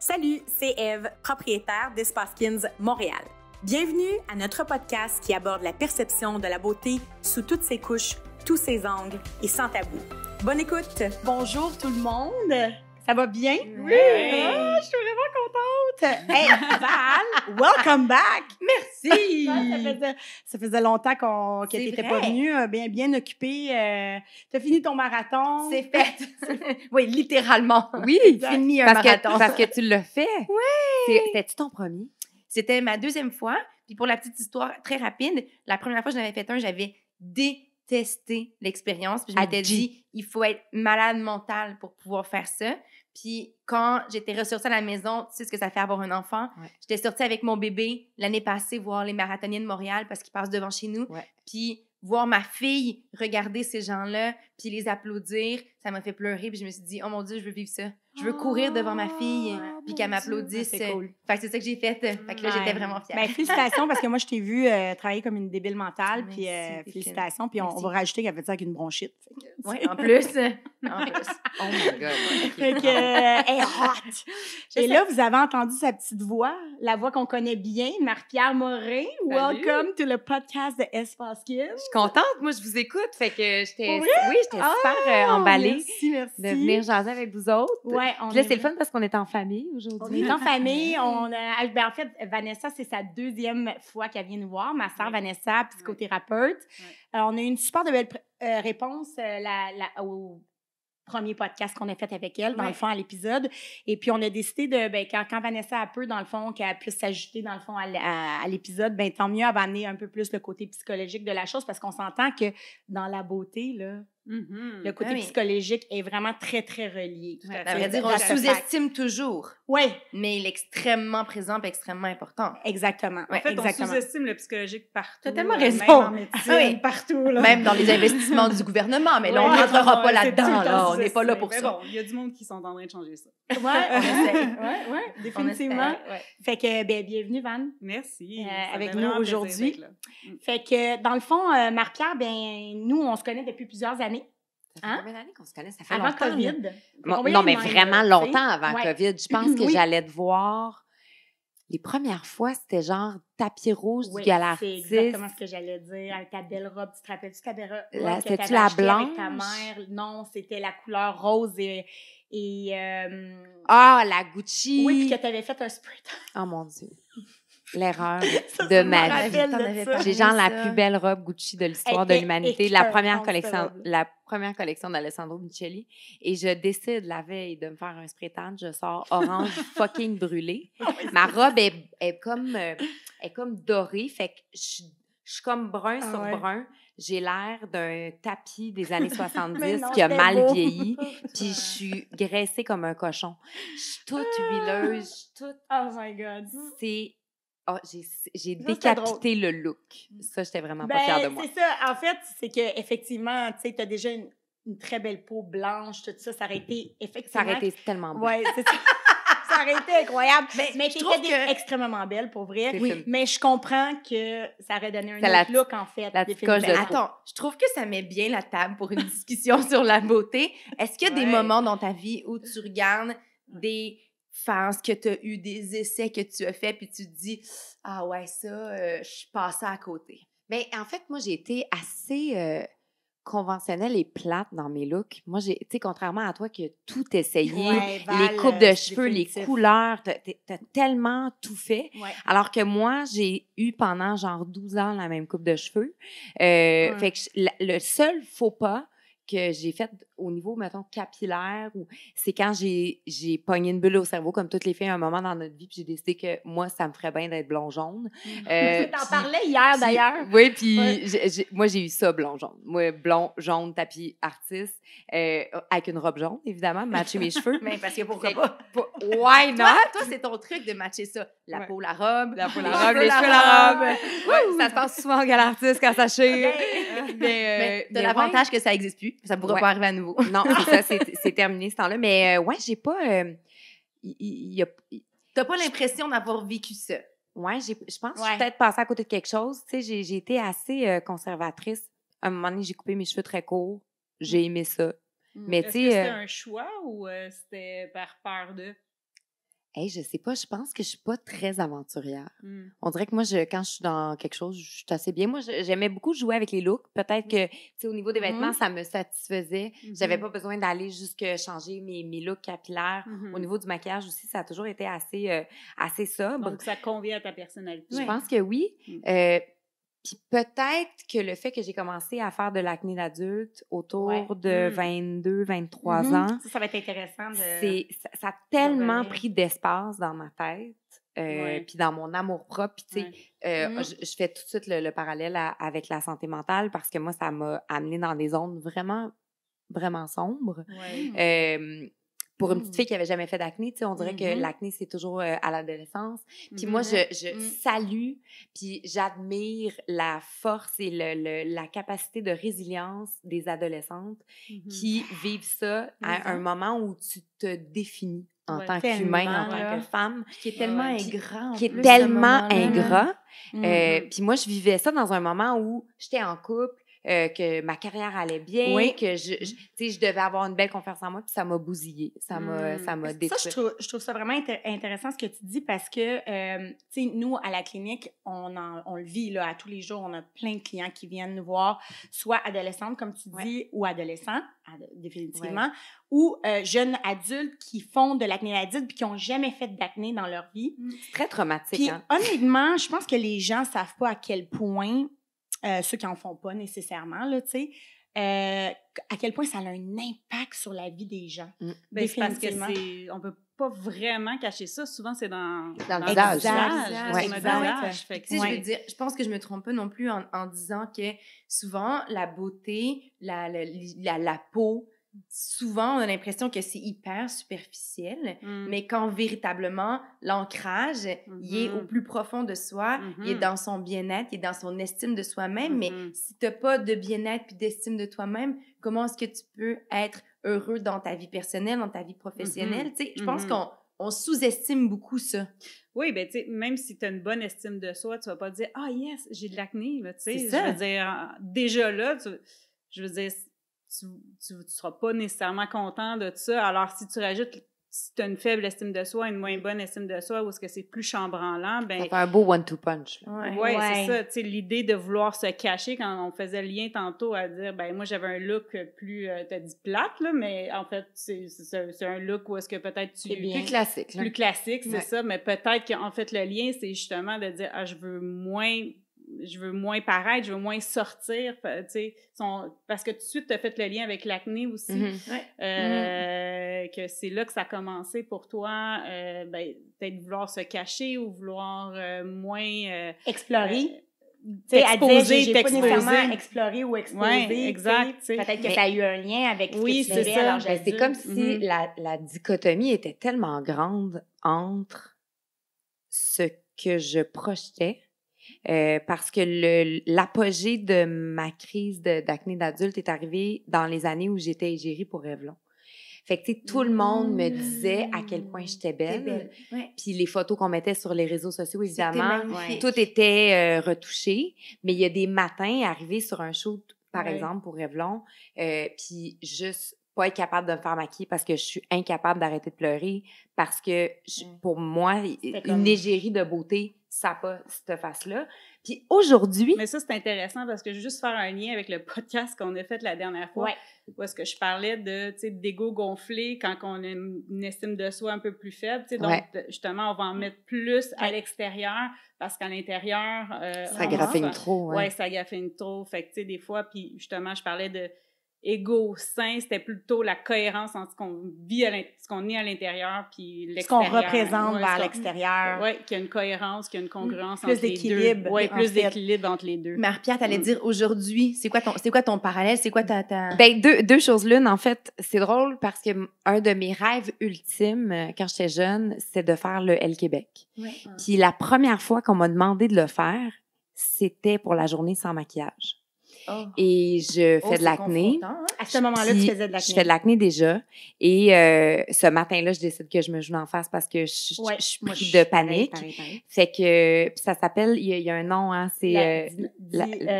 Salut, c'est Eve, propriétaire d'Espace Skins Montréal. Bienvenue à notre podcast qui aborde la perception de la beauté sous toutes ses couches, tous ses angles et sans tabou. Bonne écoute! Bonjour tout le monde! Ça va bien? Oui! Je suis vraiment contente! Hey, Val, welcome back! Merci! Ça faisait longtemps que tu n'étais pas venue, bien occupée. Tu as fini ton marathon. C'est fait! Oui, littéralement. Oui, fini un marathon. Parce que tu l'as fait. Oui! C'était-tu ton premier? C'était ma deuxième fois. Puis pour la petite histoire très rapide, la première fois que j'en avais fait un, j'avais détesté l'expérience. Puis je m'étais dit, il faut être malade mental pour pouvoir faire ça. Puis quand j'étais ressortie à la maison, tu sais ce que ça fait avoir un enfant? Ouais. J'étais sortie avec mon bébé l'année passée voir les marathoniens de Montréal parce qu'ils passent devant chez nous. Ouais. Puis voir ma fille regarder ces gens-là puis les applaudir, ça m'a fait pleurer. Puis je me suis dit, oh mon Dieu, je veux vivre ça. Je veux courir devant ma fille puis qu'elle m'applaudisse. C'est cool. Fait que c'est ça que j'ai fait. Fait que là, j'étais vraiment fière. Ben, félicitations, parce que moi, je t'ai vu travailler comme une débile mentale. Merci, Puis Delphine. félicitations. Puis on va rajouter qu'elle fait ça avec une bronchite. Oui, en plus. En plus. Oh my God. Fait que, elle est hot! Et là, vous avez entendu sa petite voix, la voix qu'on connaît bien, Marie-Pierre Morin. Welcome to le podcast de Espace Skins. Je suis contente. Moi, je vous écoute. Fait que j'étais Pour vrai? super emballée Merci. de venir jaser avec vous autres. Ouais, Puis là, c'est le fun parce qu'on est en famille On aujourd'hui. est en famille. En fait, Vanessa, c'est sa deuxième fois qu'elle vient nous voir. Ma sœur Vanessa, psychothérapeute. Alors, on a eu une super de belle réponse au premier podcast qu'on a fait avec elle, dans le fond, à l'épisode. Et puis, on a décidé de, quand Vanessa a peu, dans le fond, qu'elle puisse s'ajouter, dans le fond, à l'épisode, tant mieux, elle va amener un peu plus le côté psychologique de la chose, parce qu'on s'entend que dans la beauté, là, le côté psychologique est vraiment très, très relié. À vrai dire, on le sous-estime toujours. Oui, Mais il est extrêmement présent et extrêmement important. exactement. Ouais, En fait, exactement. on sous-estime le psychologique partout. T'as tellement Même raison. en médecine, partout. Là. Même dans les investissements du gouvernement. Mais là, on ne Ouais, rentrera pas c'est là-dedans. tout le Là. temps On n'est pas là pour mais ça. bon, il y a du monde qui sont en train de changer ça. Ouais, on essaie. Ouais, On définitivement. espère, ouais. Fait que, bienvenue, Van. Merci. avec Ça fait nous vraiment plaisir aujourd'hui. d'être là. Fait que, dans le fond, Marie-Pierre, nous, on se connaît depuis plusieurs années. Ça fait combien d'années qu'on se connaît? Ça fait Avant longtemps. COVID. Non, mais vraiment longtemps avant Ouais. COVID. Je pense que Oui. j'allais te voir. Les premières fois, c'était genre tapis rouge Oui, du gala c'est artiste. exactement ce que j'allais dire. Avec ta belle robe, tu te rappelles-tu ta belle robe que C'était-tu t'avais la achetée avec ta blanche? mère? Non, c'était la couleur rose et Ah, la Gucci! oui, puis que tu avais fait un spray tan. Oh mon Dieu. L'erreur Ça, de je me ma rappelle vie. de T'en avais ça. parlé. J'ai genre la ça. plus belle robe Gucci de l'histoire Elle de était l'humanité. La première écœurante, cette collection d'Alessandro Micheli. Et je décide la veille de me faire un spray tan. Je sors orange fucking brûlé. Ma robe est comme dorée. Fait que je suis comme brun sur ouais. brun. J'ai l'air d'un tapis des années 70 Mais non, qui a c'était mal beau. vieilli. Puis je suis graissée comme un cochon. Je suis toute huileuse. Je suis toute... Oh my God. C'est... Oh, j'ai c'était décapité le look. Ça, j'étais vraiment pas fière de moi. C'est ça. En fait, c'est que effectivement, tu sais, t'as déjà une très belle peau blanche, tout ça. Ça aurait été Ça effectivement. aurait été tellement beau. Ouais, c'est ça. Ça aurait été incroyable. Mais je trouve t'étais que- extrêmement belle, pour vrai. C'est Oui. fine. Mais je comprends que ça aurait donné un C'est la autre look, en fait. la petite coche de définitivement. Attends, je trouve que ça met bien la table pour une discussion sur la beauté. Est-ce qu'il y a des Ouais. moments dans ta vie où tu regardes des phases que tu as eu, des essais que tu as fait, puis tu te dis « Ah ouais, ça, je suis passée à côté. Mais en fait, moi, j'ai été assez conventionnelle et plate dans mes looks. Moi, tu sais, contrairement à toi qui as tout essayé, Ouais, Val, les coupes de c'est cheveux, les définitif. couleurs, t'as tellement tout fait. Ouais. Alors que moi, j'ai eu pendant genre 12 ans la même coupe de cheveux. Fait que le seul faux pas que j'ai fait au niveau, mettons, capillaire, c'est quand j'ai pogné une bulle au cerveau, comme toutes les filles à un moment dans notre vie, puis j'ai décidé que moi, ça me ferait bien d'être blonde-jaune. Tu t'en Puis- parlais hier, puis- d'ailleurs. Oui, puis Ouais. moi, j'ai eu ça, blond-jaune. Moi, blond, jaune, tapis artiste, avec une robe jaune, évidemment, matcher mes cheveux. Mais parce que pourquoi C'est- pas? Why not? Toi, c'est ton truc de matcher ça. La Ouais. peau, la robe. La peau, les la robe, cheveux, les la cheveux, la robe. robe. Ouais, ça se passe souvent en gala artiste quand ça chire. Mais t'as mais l'avantage que ça n'existe plus. Ça ne pourra Ouais. pas arriver à nouveau. Non, c'est ça, c'est terminé ce temps-là. Mais ouais, j'ai pas... T'as pas l'impression d'avoir vécu ça. Ouais, je pense que je Ouais. suis peut-être passée à côté de quelque chose. Tu sais, j'ai été assez conservatrice. À un moment donné, j'ai coupé mes cheveux très courts. J'ai aimé ça. Mais tu Est-ce que c'était sais... un choix ou c'était par peur de? Hey, je sais pas, je pense que je suis pas très aventurière. Mm. On dirait que moi, quand je suis dans quelque chose, je suis assez bien. Moi, j'aimais beaucoup jouer avec les looks. Peut-être que, tu sais, au niveau des vêtements, ça me satisfaisait. J'avais pas besoin d'aller jusque changer mes looks capillaires. Au niveau du maquillage aussi, ça a toujours été assez sobre. Donc, ça convient à ta personnalité. Je pense que oui. Puis peut-être que le fait que j'ai commencé à faire de l'acné d'adulte autour de 22, 23 ans, Ça va être intéressant ça a tellement pris d'espace dans ma tête, puis dans mon amour-propre. Puis, tu sais, je fais tout de suite le parallèle avec la santé mentale parce que moi, ça m'a amenée dans des zones vraiment, vraiment sombres. Pour une petite fille qui avait jamais fait d'acné, tu sais, on dirait que l'acné, c'est toujours à l'adolescence. Puis moi, je salue, puis j'admire la force et la capacité de résilience des adolescentes qui vivent ça à un moment où tu te définis en tant qu'humain, en tant que femme. Qui est tellement ingrat. Qui est tellement ingrat. Puis moi, je vivais ça dans un moment où j'étais en couple, que ma carrière allait bien, que je devais avoir une belle confiance en moi, puis ça m'a bousillée, ça m'a détruite. Ça, je trouve ça vraiment intéressant ce que tu dis parce que, tu sais, nous, à la clinique, on le vit là, à tous les jours, on a plein de clients qui viennent nous voir, soit adolescentes, comme tu dis, ou adolescents, définitivement, ou jeunes adultes qui font de l'acné adulte puis qui n'ont jamais fait d'acné dans leur vie. C'est très traumatique, puis, honnêtement, je pense que les gens ne savent pas à quel point ceux qui n'en font pas nécessairement, là, tu sais, à quel point ça a un impact sur la vie des gens. Ben, c'est parce que on peut pas vraiment cacher ça. Souvent, c'est dans le visage. Fait que, je veux dire, je pense que je me trompe pas non plus en disant que souvent, la beauté, la peau, souvent, on a l'impression que c'est hyper superficiel, mais quand véritablement, l'ancrage, il est au plus profond de soi, il est dans son bien-être, il est dans son estime de soi-même, mais si t'as pas de bien-être puis d'estime de toi-même, comment est-ce que tu peux être heureux dans ta vie personnelle, dans ta vie professionnelle? Tu sais, je pense qu'on sous-estime beaucoup ça. Oui, ben tu sais, même si tu as une bonne estime de soi, tu vas pas dire « Ah, yes, j'ai de l'acné », tu sais. Je veux dire, déjà là, je veux dire, tu seras pas nécessairement content de ça. Alors, si tu rajoutes, si tu as une faible estime de soi, une moins bonne estime de soi, ou est-ce que c'est plus chambranlant, ben... Ça fait un beau one-two punch. Oui, c'est ça. Tu sais, l'idée de vouloir se cacher, quand on faisait le lien tantôt à dire, ben moi, j'avais un look plus, t'as dit plate, là, mais en fait, c'est un look où est-ce que peut-être tu... C'est plus classique. Plus classique, c'est ça, mais peut-être qu'en fait, le lien, c'est justement de dire, je veux moins paraître, je veux moins sortir, tu sais, parce que tout de suite, tu as fait le lien avec l'acné aussi, que c'est là que ça a commencé pour toi, ben, peut-être vouloir se cacher ou vouloir moins... explorer. T'exposer, j'ai pas nécessairement exploré ou exposé. Oui, exact. Peut-être que ça a eu un lien avec ce que tu c'est ça. à l'âge adulte. C'est comme si la dichotomie était tellement grande entre ce que je projetais, parce que l'apogée de ma crise d'acné d'adulte est arrivée dans les années où j'étais égérie pour Revlon. Fait que, tu sais, tout le monde me disait à quel point j'étais belle. Puis les photos qu'on mettait sur les réseaux sociaux, évidemment, tout était retouché. Mais il y a des matins arrivés sur un shoot, par exemple, pour Revlon, puis juste pas être capable de me faire maquiller parce que je suis incapable d'arrêter de pleurer, parce que pour moi, une égérie de beauté, ça n'a pas cette face-là. Puis aujourd'hui... Mais ça, c'est intéressant parce que je veux juste faire un lien avec le podcast qu'on a fait la dernière fois, où est-ce que je parlais de, tu sais, d'ego gonflé quand on a une estime de soi un peu plus faible, tu sais, donc justement, on va en mettre plus à l'extérieur parce qu'à l'intérieur... ça graffine trop, Oui, ça graffine trop. Fait que, tu sais, des fois, puis justement, je parlais de égo sain, c'était plutôt la cohérence entre ce qu'on vit, ce qu'on est à l'intérieur, puis l'extérieur. Ce qu'on représente vers l'extérieur. Oui, qu'il y a une cohérence, qu'il y a une congruence plus entre les deux. Oui, plus d'équilibre entre les deux. Marie-Pierre, t'allais dire aujourd'hui, c'est quoi ton parallèle? C'est quoi ta... Ben, deux choses l'une, en fait. C'est drôle parce que un de mes rêves ultimes, quand j'étais jeune, c'est de faire le L Québec. Puis la première fois qu'on m'a demandé de le faire, c'était pour la journée sans maquillage. et je fais de l'acné. À ce moment-là, tu faisais de l'acné. Je fais de l'acné déjà. Et ce matin-là, je décide que je me joue en face parce que je suis pris de panique. Pareil. Fait que ça s'appelle, il y a un nom, hein, c'est...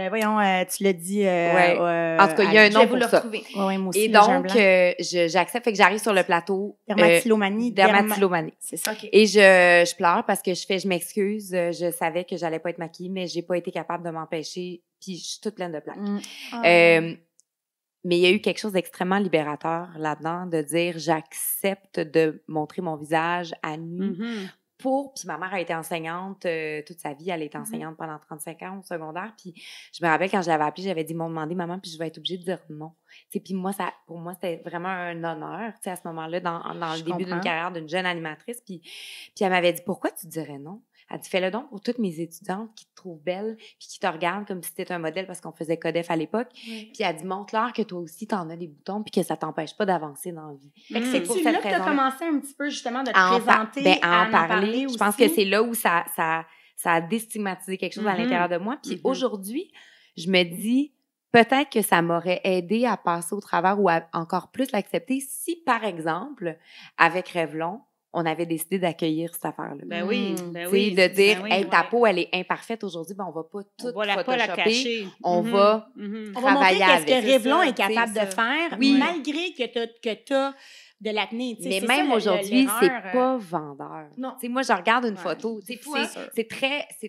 voyons, tu l'as dit... en tout cas, il y a un nom pour ça. Ouais, moi aussi, et donc, j'accepte. Fait que j'arrive sur le plateau. Dermatillomanie. Dermatillomanie. C'est ça. Okay. Et je pleure parce que je m'excuse. Je savais que j'allais pas être maquillée, mais j'ai pas été capable de m'empêcher. Puis je suis toute pleine de plaques. Mais il y a eu quelque chose d'extrêmement libérateur là-dedans, de dire j'accepte de montrer mon visage à nu puis ma mère a été enseignante toute sa vie, elle a été enseignante pendant 35 ans au secondaire, puis je me rappelle quand je l'avais appelée, j'avais dit, ils m'ont demandé, maman, puis je vais être obligée de dire non. T'sais, puis moi, pour moi, c'était vraiment un honneur, à ce moment-là, dans le début d'une carrière d'une jeune animatrice, puis elle m'avait dit, pourquoi tu dirais non? Elle dit, fais-le donc pour toutes mes étudiantes qui te trouvent belle puis qui te regardent comme si t'étais un modèle parce qu'on faisait Codef à l'époque. Puis elle dit, montre-leur que toi aussi, t'en as des boutons puis que ça t'empêche pas d'avancer dans la vie. Fait que c'est là que t'as commencé un petit peu, justement, de te présenter, à en parler. Je pense que c'est là où ça a déstigmatisé quelque chose à l'intérieur de moi. Puis aujourd'hui, je me dis, peut-être que ça m'aurait aidé à passer au travers ou à encore plus l'accepter si, par exemple, avec Revlon, on avait décidé d'accueillir cette affaire-là. Ben oui. De dire, ta peau, elle est imparfaite aujourd'hui, ben on va pas tout photoshopper. On va travailler avec. Qu'est-ce que Revlon est capable de faire, malgré que t'as de l'acné. Mais même aujourd'hui, c'est pas vendeur. Non. T'sais, moi, je regarde une photo. C'est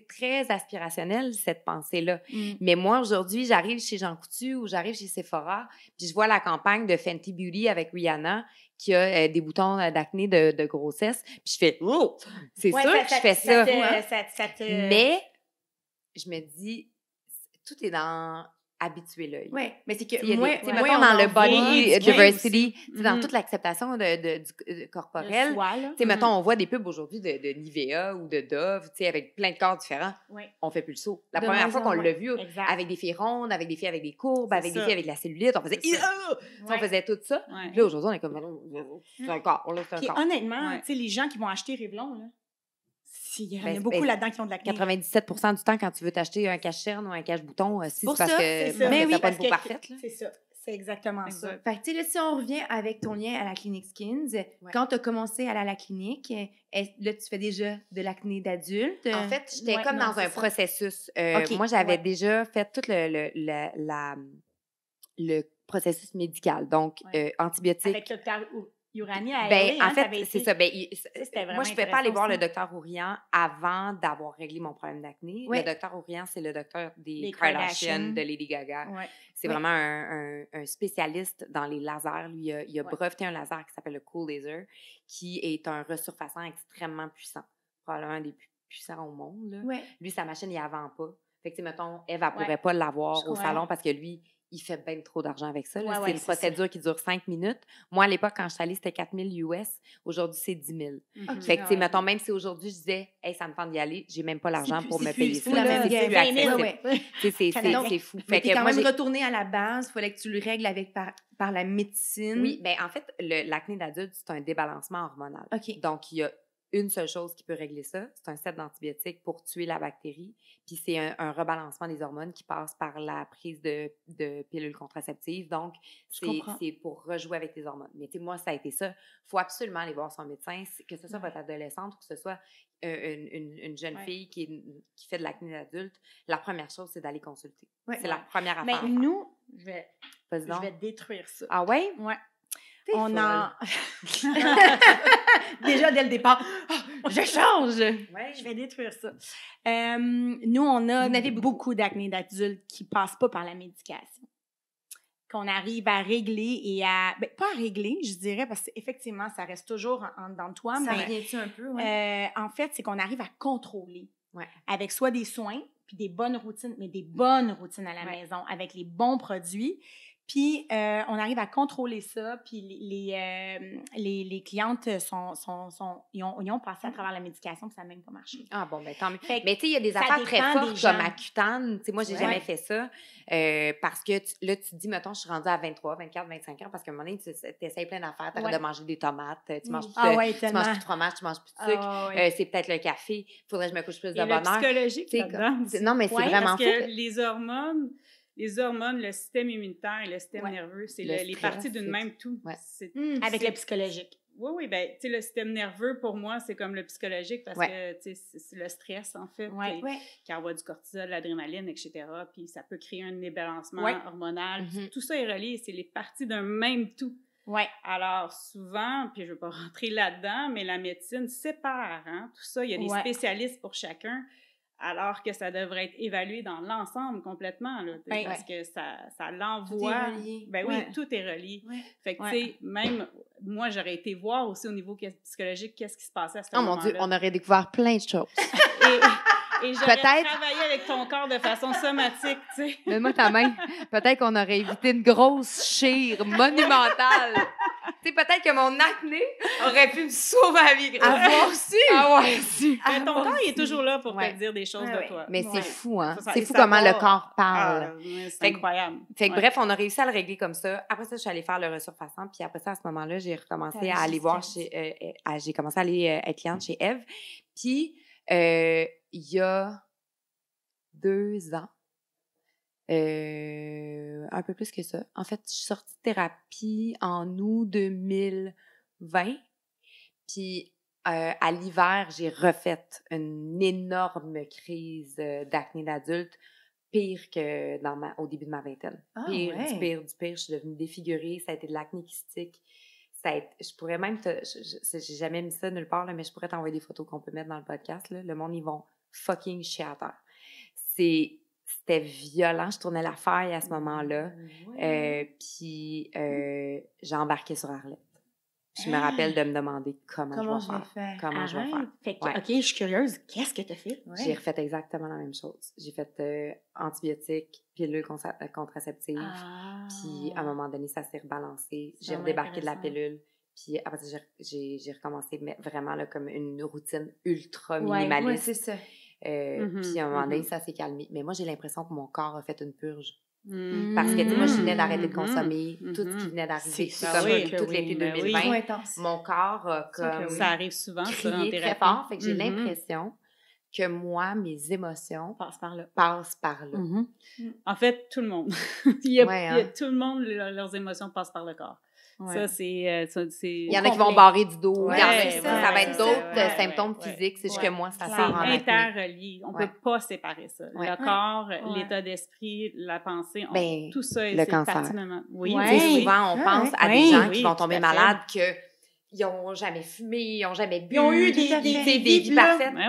très aspirationnel, cette pensée-là. Mais moi, aujourd'hui, j'arrive chez Jean Coutu ou j'arrive chez Sephora, puis je vois la campagne de Fenty Beauty avec Rihanna qui a des boutons d'acné de grossesse, puis je fais « Oh! C'est sûr que je fais ça! » Mais je me dis, tout est dans habituer l'œil. Oui, mais c'est que mettons dans le body diversity, dans toute l'acceptation du corporel, mettons, on voit des pubs aujourd'hui de Nivea ou de Dove, avec plein de corps différents. On fait plus le saut. La première fois qu'on l'a vu, avec des filles rondes, avec des filles avec des courbes, avec des filles avec de la cellulite, on faisait on faisait tout ça. Là, aujourd'hui, on est comme c'est un corps. Puis honnêtement, les gens qui vont acheter Revlon, là, il y en a beaucoup là-dedans qui ont de l'acné. 97% du temps, quand tu veux t'acheter un cache-cerne ou un cache-bouton, c'est parce que t'as pas de peau parfaite. C'est ça. C'est exactement ça. Fait que, tu sais, là, si on revient avec ton lien à la clinique Skins, quand tu as commencé à aller à la clinique, là, tu fais déjà de l'acné d'adulte? En fait, j'étais comme dans un processus. Moi, j'avais déjà fait tout le processus médical. Donc, antibiotiques. Avec le docteur Ourian en fait, c'est ça. Moi, je ne pouvais pas aller voir le docteur Ourian avant d'avoir réglé mon problème d'acné. Le docteur Ourian, c'est le docteur des Kardashian, de Lady Gaga. C'est vraiment un spécialiste dans les lasers. Lui, il a breveté un laser qui s'appelle le Cool Laser, qui est un resurfaçant extrêmement puissant. Probablement un des plus puissants au monde. Là. Lui, sa machine, il ne vend pas. Fait que, mettons, Eve, elle ne pourrait pas l'avoir au salon parce que lui, il fait bien trop d'argent avec ça. C'est une procédure qui dure 5 minutes. Moi, à l'époque, quand je suis allée, c'était 4 000 US. Aujourd'hui, c'est 10 000. Fait que, tu sais, mettons, même si aujourd'hui, je disais, hey, ça me tente d'y aller, j'ai même pas l'argent pour me payer ça. C'est plus accessible. C'est fou. Fait que quand même retourné à la base, il fallait que tu le règles par la médecine. Oui, bien, en fait, l'acné d'adulte, c'est un débalancement hormonal. Donc, il y a une seule chose qui peut régler ça, c'est un set d'antibiotiques pour tuer la bactérie. Puis c'est un rebalancement des hormones qui passe par la prise de pilules contraceptives. Donc, c'est pour rejouer avec les hormones. Mais tu sais, moi, ça a été ça. Il faut absolument aller voir son médecin, que ce soit votre adolescente ou que ce soit une jeune fille qui fait de l'acné d'adulte. La première chose, c'est d'aller consulter. C'est la première affaire. Mais nous, je vais détruire ça. Ah ouais? Ouais. Déjà dès le départ, je change. Je vais détruire ça. Nous, on a beaucoup d'acné d'adultes qui ne passent pas par la médication. Qu'on arrive à régler et à... pas à régler, je dirais, parce qu'effectivement, ça reste toujours en dedans de toi. Ça revient-tu un peu? En fait, c'est qu'on arrive à contrôler avec soit des soins, puis des bonnes routines, mais des bonnes routines à la maison, avec les bons produits. Puis, on arrive à contrôler ça, puis les clientes ils ont passé à travers la médication, puis ça n'a même pas marché. Ah bon, ben tant mieux. Mais tu sais, il y a des affaires très fortes comme Accutane. Tu sais, moi, j'ai jamais fait ça parce que là, tu te dis, mettons, je suis rendue à 23, 24, 25 ans parce qu'à un moment donné, tu essayes plein d'affaires. Tu arrêtes de manger des tomates, tu manges plus de fromage, tu manges plus de sucre. C'est peut-être le café. Il faudrait que je me couche plus de bonheur. C'est psychologique là-dedans. Non, mais c'est vraiment fou. Parce que les hormones... les hormones, le système immunitaire et le système nerveux, c'est les parties d'une même tout. Ouais. Avec le psychologique. Oui, ben, tu sais, le système nerveux, pour moi, c'est comme le psychologique parce que, tu sais, c'est le stress, en fait, qui envoie du cortisol, l'adrénaline, etc., puis ça peut créer un débalancement hormonal. Tout ça est relié, c'est les parties d'un même tout. Alors, souvent, puis je ne veux pas rentrer là-dedans, mais la médecine sépare, hein, tout ça. Il y a des spécialistes pour chacun, alors que ça devrait être évalué dans l'ensemble complètement, là, parce que ça l'envoie. Tout est relié. Ben oui, tout est relié. Fait que, tu sais, même moi, j'aurais été voir aussi au niveau psychologique qu'est-ce qui se passait à ce moment-là. Oh mon Dieu, on aurait découvert plein de choses. Et j'aurais travaillé avec ton corps de façon somatique, tu sais. Donne-moi ta main. Peut-être qu'on aurait évité une grosse chire monumentale. Tu sais, peut-être que mon acné aurait pu me sauver la vie. Avoir su! Ah ouais, si. Mais ton corps, il est toujours là pour te dire des choses de toi. Mais c'est fou, hein? C'est fou comment le corps parle. C'est incroyable. Fait que bref, on a réussi à le régler comme ça. Après ça, je suis allée faire le resurfaçant. Puis après ça, à ce moment-là, j'ai recommencé à aller voir j'ai commencé à aller être cliente chez Eve. Puis, il y a 2 ans, un peu plus que ça. En fait, je suis sortie de thérapie en août 2020. Puis, à l'hiver, j'ai refait une énorme crise d'acné d'adulte, pire que au début de ma vingtaine. Du pire. Je suis devenue défigurée. Ça a été de l'acné kystique. Je pourrais même j'ai jamais mis ça nulle part, là, mais je pourrais t'envoyer des photos qu'on peut mettre dans le podcast. Là. Le monde, ils vont fucking chier à terre. C'était violent. Je tournais la faille à ce moment-là. Puis j'ai embarqué sur Arlette. Je me rappelle de me demander comment je vais faire. Comment je vais faire. Fait que, OK, je suis curieuse. Qu'est-ce que tu as fait? J'ai refait exactement la même chose. J'ai fait antibiotiques, pilule contraceptive. Puis à un moment donné, ça s'est rebalancé. J'ai redébarqué de la pilule. Puis après ça, j'ai recommencé vraiment là, comme une routine ultra minimaliste. Oui, c'est ça. Puis à un moment donné, ça s'est calmé. Mais moi, j'ai l'impression que mon corps a fait une purge. Parce que, tu sais, moi, je venais d'arrêter de consommer tout ce qui venait d'arriver. C'est comme tout l'été 2020. Mon corps a comme... Ça arrive souvent, ça, en crié thérapie. très fort. Fait que j'ai l'impression que moi, mes émotions passent par là. En fait, tout le monde. Tout le monde, leurs émotions passent par le corps. Ça, c'est... Il y en a qui vont barrer du dos. Il y en a qui ça va être d'autres symptômes physiques. C'est juste que moi, ça sort en acné. C'est interrelié. On ne peut pas séparer ça. Le corps, l'état d'esprit, la pensée, tout ça, c'est pertinemment. Souvent, on pense à des gens qui vont tomber malades ils n'ont jamais fumé, ils n'ont jamais bu. Ils ont eu des vies parfaites. Mais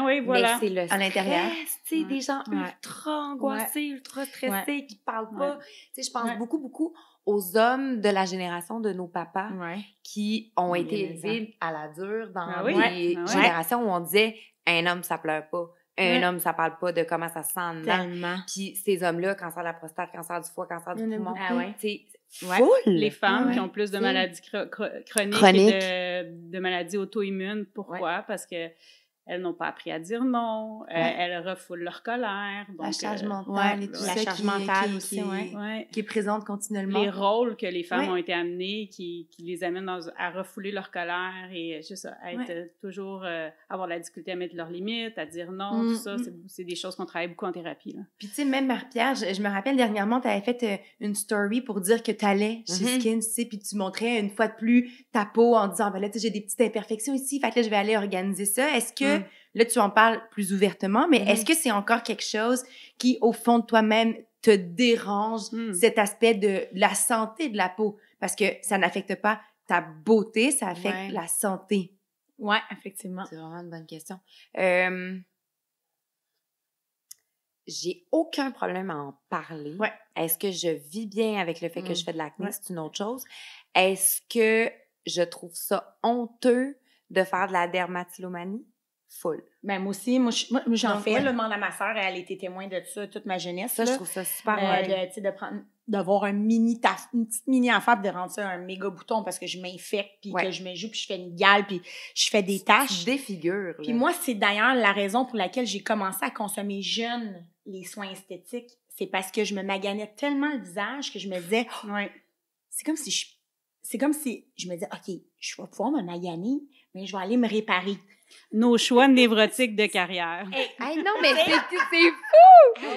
c'est le à l'intérieur. stress, des gens ultra angoissés, ultra stressés, qui ne parlent pas. Je pense beaucoup aux hommes de la génération de nos papas qui ont été élevés à la dure dans des générations où on disait « un homme, ça pleure pas ». Un homme, ça parle pas de comment ça se sent en dedans. Puis ces hommes-là, cancer de la prostate, cancer du foie, cancer du poumon, c'est full. Les femmes qui ont plus de maladies chroniques et de maladies auto-immunes. Pourquoi? Parce que elles n'ont pas appris à dire non, elles refoulent leur colère. Donc, la charge mentale et tout ça. La charge mentale aussi, qui est présente continuellement. Les rôles que les femmes ont été amenées, qui les amènent à refouler leur colère et juste à être toujours, avoir la difficulté à mettre leurs limites, à dire non, tout ça, c'est des choses qu'on travaille beaucoup en thérapie. Là. Puis tu sais, même Marie-Pierre, je me rappelle dernièrement, tu avais fait une story pour dire que tu allais chez Skins, tu sais, puis tu montrais une fois de plus ta peau en disant, ben là, tu sais, j'ai des petites imperfections ici, fait que là, je vais aller organiser ça. Est-ce que là, tu en parles plus ouvertement, mais est-ce que c'est encore quelque chose qui, au fond de toi-même, te dérange, cet aspect de la santé de la peau? Parce que ça n'affecte pas ta beauté, ça affecte la santé. Oui, effectivement. C'est vraiment une bonne question. J'ai aucun problème à en parler. Est-ce que je vis bien avec le fait que je fais de l'acné? C'est une autre chose. Est-ce que je trouve ça honteux de faire de la dermatillomanie? Full. Ben, moi aussi, j'en fais. Là, demande à ma sœur, elle a été témoin de ça toute ma jeunesse. Ça, je trouve ça super. D'avoir une petite mini affaire de rendre ça un méga bouton parce que je m'infecte, puis que je me joue, puis je fais une gale, puis je fais des taches. Tu défigures. Puis moi, c'est d'ailleurs la raison pour laquelle j'ai commencé à consommer jeune les soins esthétiques. C'est parce que je me maganais tellement le visage que je me disais, c'est comme si je me disais, OK, je vais pouvoir me maganer, mais je vais aller me réparer. Nos choix névrotiques de carrière. Hey, non, mais c'est fou!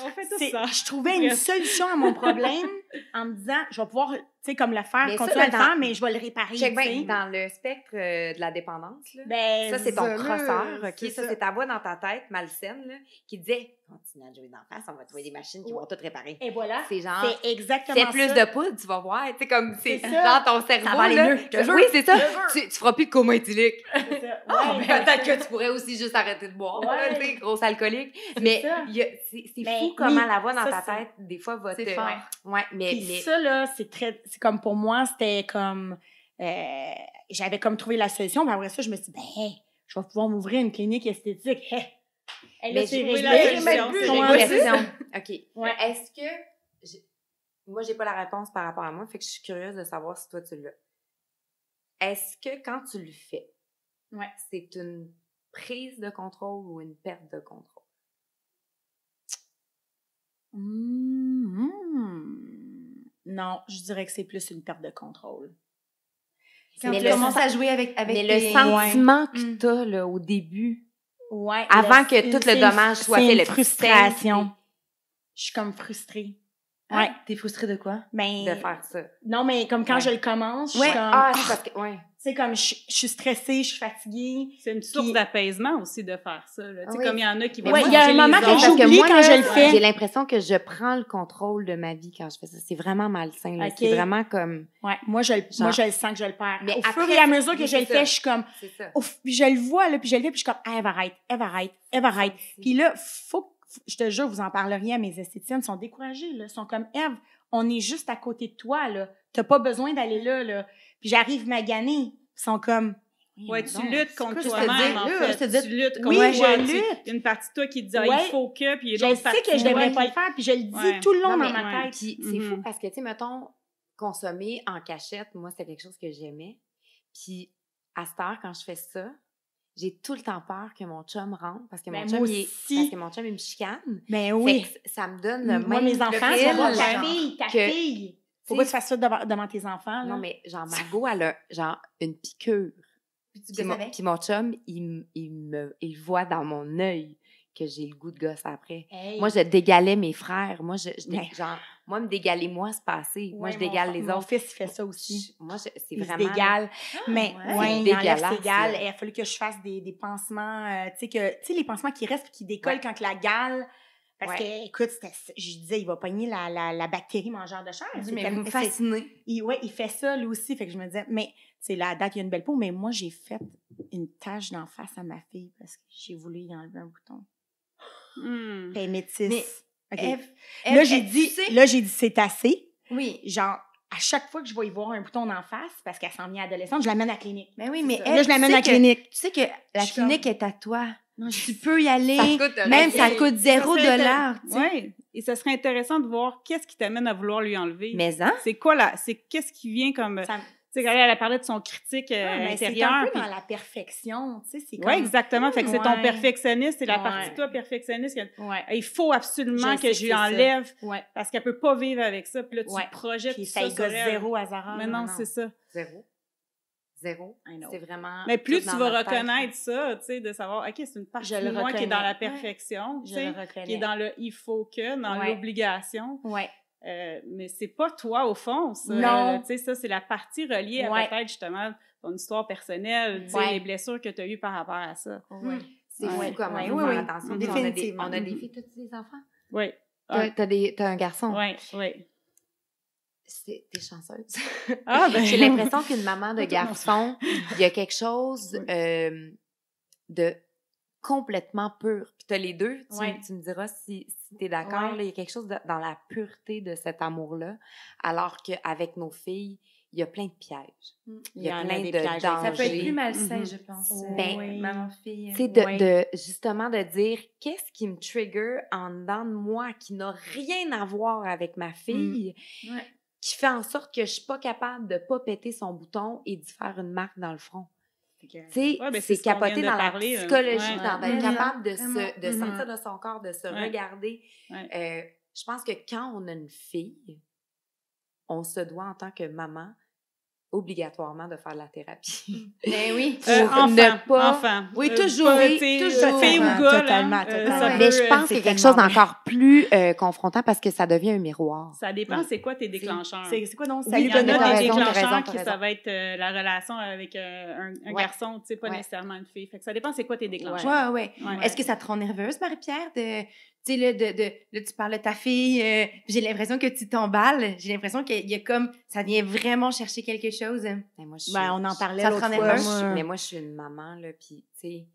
On fait tout ça. Je trouvais une solution à mon problème en me disant, je vais pouvoir, tu sais, comme le faire, Mais ça, continuer à le dans- faire, mais je vais le réparer, Check tu sais. bien, dans le spectre de la dépendance, là, Ben, ça, c'est ton là, crosseur, OK? c'est Ça, c'est ta voix dans ta tête, malsaine, là, qui disait « Continue à jouer d'en face, on va trouver des machines qui vont tout réparer. Et voilà. » C'est genre... C'est exactement Fais plus ça. de poudre, tu vas voir. Tu sais, comme, c'est C'est genre ça. ton cerveau, Ça va aller là. mieux. Je veux. Oui, c'est ça. Je veux. Tu feras plus de coma éthylique. C'est ça. Ah, Ouais, peut-être c'est que tu pourrais aussi juste arrêter de boire, Ouais. là, tu sais, grosse alcoolique. Mais ça. c'est Mais fou comment oui, la voix dans ça, ta c'est- tête, des fois, va C'est te... fort. Ouais, mais... Puis ça, là, c'est comme pour moi, c'était comme... j'avais comme trouvé la solution, puis après ça, je me suis dit, ben, je vais pouvoir m'ouvrir une clinique esthétique. Et là, Mais c'est j'ai réglé. trouvé la solution, Même plus, c'est comment réglé. dire. Question. OK. Ouais. Est-ce que... Moi, j'ai pas la réponse par rapport à moi, fait que je suis curieuse de savoir si toi, tu l'as. Est-ce que quand tu le fais, Ouais. c'est une prise de contrôle ou une perte de contrôle? Non, je dirais que c'est plus une perte de contrôle. Quand Mais tu le commences sen- à jouer avec Mais tes... le sentiment que Mm. t'as, là, au début, Ouais. avant que tout le dommage soit fait, c'est le une frustration. petit Je suis comme frustrée. Ouais. Ouais. T'es frustrée de quoi? Mais... de faire ça. Non, mais comme quand Ouais. je le commence, je Ouais. suis comme... Ah, c'est parce que... Ouais. Tu sais, comme je suis stressée, je suis fatiguée. C'est une source Puis- d'apaisement aussi de faire ça. Là. Tu sais, Oui. comme il y en a qui vont Ouais, il y a manger un moment les que autres. j'oublie Parce que moi, quand là, je le fais. j'ai l'impression que je prends le contrôle de ma vie quand je fais ça. C'est vraiment malsain. Là. Ok. C'est vraiment comme... Ouais, moi, je le sens que je le perds. Mais Au fur après, et à mesure que oui, je le c'est ça. fais, je suis comme... C'est ça. Ouf, puis je le vois, là, puis je le fais, puis je suis comme, ah, elle va arrêter. Puis là, je te jure, vous en parleriez à mes esthéticiennes, sont découragées, là. Ils sont comme, Ève, on est juste à côté de toi, là. T'as pas besoin d'aller là, là. Puis j'arrive maganée. Ils sont comme... Ouais, tu Non, luttes contre c'est quoi, je te toi-même, dis, en là, fait. je te dis- Tu luttes contre Oui, toi. je Tu- lutte. Il y a une partie de toi qui te dit, ah, Ouais. il faut que, puis il y a Je l'autre sais partie que je de toi devrais pas qui- le faire, puis je le dis Ouais. tout le long Non, dans mais- ma ouais. tête. Puis c'est Mhm. fou parce que, tu sais, mettons, consommer en cachette, moi, c'était quelque chose que j'aimais. Puis à cette heure, quand je fais ça, j'ai tout le temps peur que mon chum rentre parce que mon Ben, chum, moi il aussi. parce que mon chum, il me chicane. Mais Fait oui. que ça me donne le Moi, même mes enfants, fil, sont comme, genre, ta que- fille. Faut pas que tu fasses ça devant tes enfants, là. Non, mais genre, Margot, elle a genre une piqûre. Puis tu Puis gosses avec? puis mon chum, il voit dans mon œil que j'ai le goût de gosse après. Hey. Moi, je dégalais mes frères. Moi, Mais- genre, moi, me dégaler, moi, c'est passé. Moi, Ouais, je dégale les Mon autres. fils, il fait ça aussi. Moi, c'est Il se vraiment... dégale. Mais, ouais. ouais, C'est il enlève dégueulasse, ses gales. là. Et il a fallu que je fasse des pansements, tu sais, les pansements qui restent et qui décollent Ouais. quand la gale. Parce Ouais. que, écoute, je disais, il va pogner la bactérie mangeur de chair. Mais C'est vous me tellement- fascinez. il fait ça, lui aussi. Fait que je me disais, mais, tu sais, la date, il y a une belle peau, mais moi, j'ai fait une tache d'en face à ma fille parce que j'ai voulu y enlever un bouton. Hmm. Elle est métisse. Mais, OK. Ève, Là, j'ai tu dit, sais- c'est assez. Oui. Genre, à chaque fois que je vais y voir un bouton d'en face, parce qu'elle s'en vient adolescente, je l'amène à la clinique. Mais oui, mais Ça. Ève, Là, je l'amène tu à la sais que- clinique. Tu sais que la Je suis clinique est à toi. Non, Tu peux y aller. Ça coûte Même rien. ça coûte $0. tu sais. Oui. Et ça serait intéressant de voir qu'est-ce qui t'amène à vouloir lui enlever. Mais hein? C'est qu'est-ce qui vient comme, Ça- tu sais, quand elle a parlé de son critique mais c'est intérieur. un peu puis- dans la perfection, tu sais, c'est comme... Oui, exactement. Fait que c'est ton Ouais. perfectionniste, c'est la Ouais. partie de toi perfectionniste. Ouais. Il faut absolument Je que sais je que lui c'est ça. enlève Ouais. parce qu'elle peut pas vivre avec ça. Puis là, tu Ouais. projettes Puis tout ça ça y sur gosse elle. zéro à Zara. Mais là, non, c'est ça. Zéro. I know. C'est vraiment... Mais plus tout tu dans vas notre tête. reconnaître ça, tu sais, de savoir, OK, c'est une partie Je le de moi qui est dans la reconnais. perfection, tu Je sais, le reconnais. qui est dans le « il faut que », dans Ouais. l'obligation. Ouais. Mais c'est pas toi, au fond, ça. Non. Tu sais, ça, c'est la partie reliée Ouais. à peut-être, justement, ton histoire personnelle, tu sais, Ouais. les blessures que tu as eues par rapport à ça. Ouais. C'est Ouais. fou comment Ouais, faut oui, faire oui. attention. Définitivement. On a des filles, t'as-tu des enfants? Oui. T'as un garçon? Oui, oui. T'es chanceuse. Ah, ben... J'ai l'impression qu'une maman de Pas tout le monde. garçon, il y a quelque chose de complètement pur. Puis t'as les deux, Ouais. tu me diras si t'es d'accord. Ouais. là, il y a quelque chose dans la pureté de cet amour-là, alors qu'avec nos filles, il y a plein de pièges. Il y a en plein des de pièges. Ça peut être dangers. plus malsain, Mhm. je pense. Ben, oui. Maman-fille. Tu sais, de justement de dire qu'est-ce qui me trigger en dedans de moi qui n'a rien à voir avec ma fille, Ouais. qui fait en sorte que je suis pas capable de pas péter son bouton et d'y faire une marque dans le front. Tu sais, Ouais, ben, c'est c'est ce qu'on capoter vient de dans parler, la là. psychologie, Ouais. dans d'être Vraiment, capable de, vraiment. de sortir de son corps, de se Ouais. regarder. Ouais. Je pense que quand on a une fille, on se doit en tant que maman obligatoirement de faire de la thérapie. Ben oui. Enfant. Oui, toujours. Toujours. Fille ou gars, Totalement. Mais je pense qu'il y a quelque chose d'encore plus confrontant parce que ça devient un miroir. Ça dépend, c'est quoi tes déclencheurs. C'est quoi donc? Il y en a des déclencheurs qui ça va être la relation avec un garçon, tu sais, pas nécessairement une fille. Fait que ça dépend c'est quoi tes déclencheurs. Ouais. Est-ce que ça te rend nerveuse, Marie-Pierre, tu sais, là, tu parles de ta fille, j'ai l'impression que tu t'emballes. J'ai l'impression qu'il y a comme, ça vient vraiment chercher quelque chose. Mais moi, on en parlait ça te l'autre rend fois. nerveuse? Mais moi, je suis une maman, là, puis, tu sais,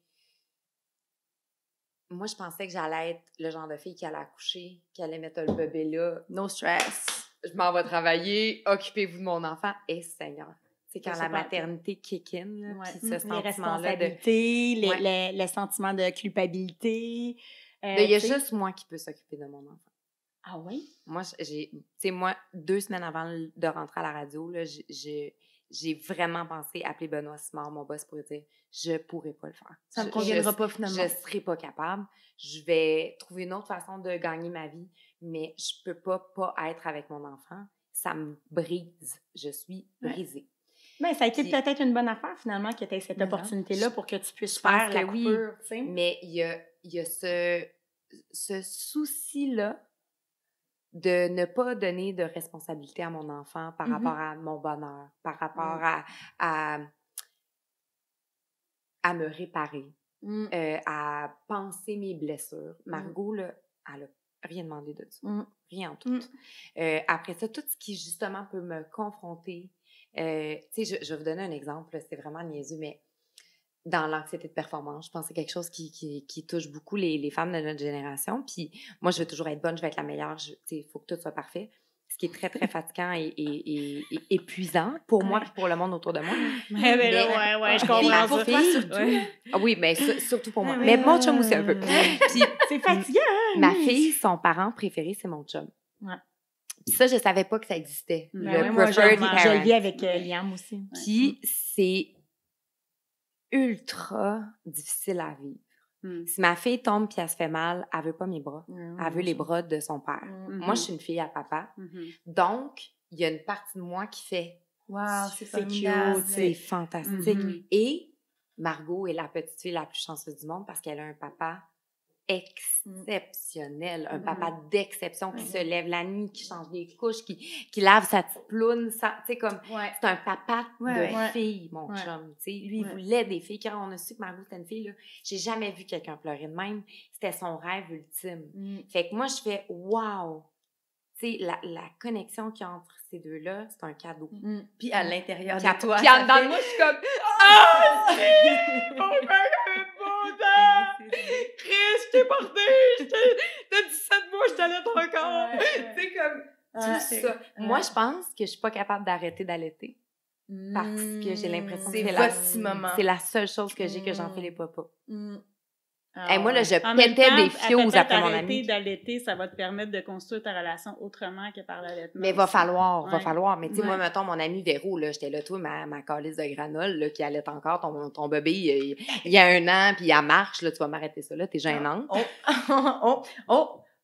moi, je pensais que j'allais être le genre de fille qui allait accoucher, qui allait mettre le bébé là. No stress. Je m'en vais travailler, occupez-vous de mon enfant. Et Seigneur, c'est quand la maternité kick in, là, puis ce Les sentiment-là de... responsabilités, le sentiment de culpabilité. Il y a juste moi qui peux s'occuper de mon enfant. Ah oui? Moi, moi, 2 semaines avant de rentrer à la radio, là, j'ai vraiment pensé appeler Benoît Simard, mon boss, pour dire je pourrais pas le faire. Ça me conviendra pas finalement. Je serai pas capable. Je vais trouver une autre façon de gagner ma vie, mais je peux pas être avec mon enfant. Ça me brise. Je suis brisée. Mais ça a été peut-être une bonne affaire finalement que tu aies cette opportunité-là pour que tu puisses faire la coupure. Oui, mais il y a ce souci-là de ne pas donner de responsabilité à mon enfant par rapport à mon bonheur, par rapport à me réparer, à penser mes blessures. Margot, là, elle n'a rien demandé de ça. Rien en tout. Après ça, tout ce qui, justement, peut me confronter. Tu sais, je vais vous donner un exemple, là, c'est vraiment niaiseux, mais dans l'anxiété de performance, je pense que c'est quelque chose qui touche beaucoup les femmes de notre génération. Puis moi, je veux toujours être bonne, je veux être la meilleure. Il faut que tout soit parfait. Ce qui est très, très fatigant et épuisant pour moi et pour le monde autour de moi. Mais je comprends pour toi, surtout. Ah oui, mais surtout pour moi. Mais mon chum aussi un peu. Puis, c'est fatigant. Ma fille, son parent préféré, c'est mon chum. Ouais. Puis ça, je savais pas que ça existait. Le preferred parent. Je le vis avec Liam aussi. Puis c'est ultra difficile à vivre. Si ma fille tombe puis elle se fait mal, elle veut pas mes bras. Elle veut les bras de son père. Moi, je suis une fille à papa. Donc, il y a une partie de moi qui fait « Wow, c'est cute, c'est fantastique. » Et Margot est la petite fille la plus chanceuse du monde parce qu'elle a un papa exceptionnel, un papa d'exception qui se lève la nuit, qui change des couches, qui lave sa petite ploune, tu sais, comme, c'est un papa de fille, mon chum, tu sais, lui, il voulait des filles. Quand on a su que Margot c'était une fille, là, j'ai jamais vu quelqu'un pleurer de même, c'était son rêve ultime. Fait que moi, je fais, wow! Tu sais, la connexion qu'il y a entre ces deux-là, c'est un cadeau. Puis à l'intérieur de toi. Puis en dedans de moi, je suis comme, ah, c'est mon père avait beau temps! Chris, je t'ai porté! T'as 17 mois, je t'allais ton corps! Tu sais, comme, tout ça. Moi, je pense que je suis pas capable d'arrêter d'allaiter. Parce que j'ai l'impression que c'est la seule chose que j'ai que Jean-Philippe pas. Moi, là, je pétais des fios après mon ami. Arrêter d'allaiter, ça va te permettre de construire ta relation autrement que par l'allaitement. Mais va falloir. Mais tu sais, moi, mettons, mon ami Véro, là, j'étais là, toi, ma calice de granola, là, qui allait encore ton bébé il y a 1 an, puis elle marche, là, tu vas m'arrêter ça, là, t'es gênante.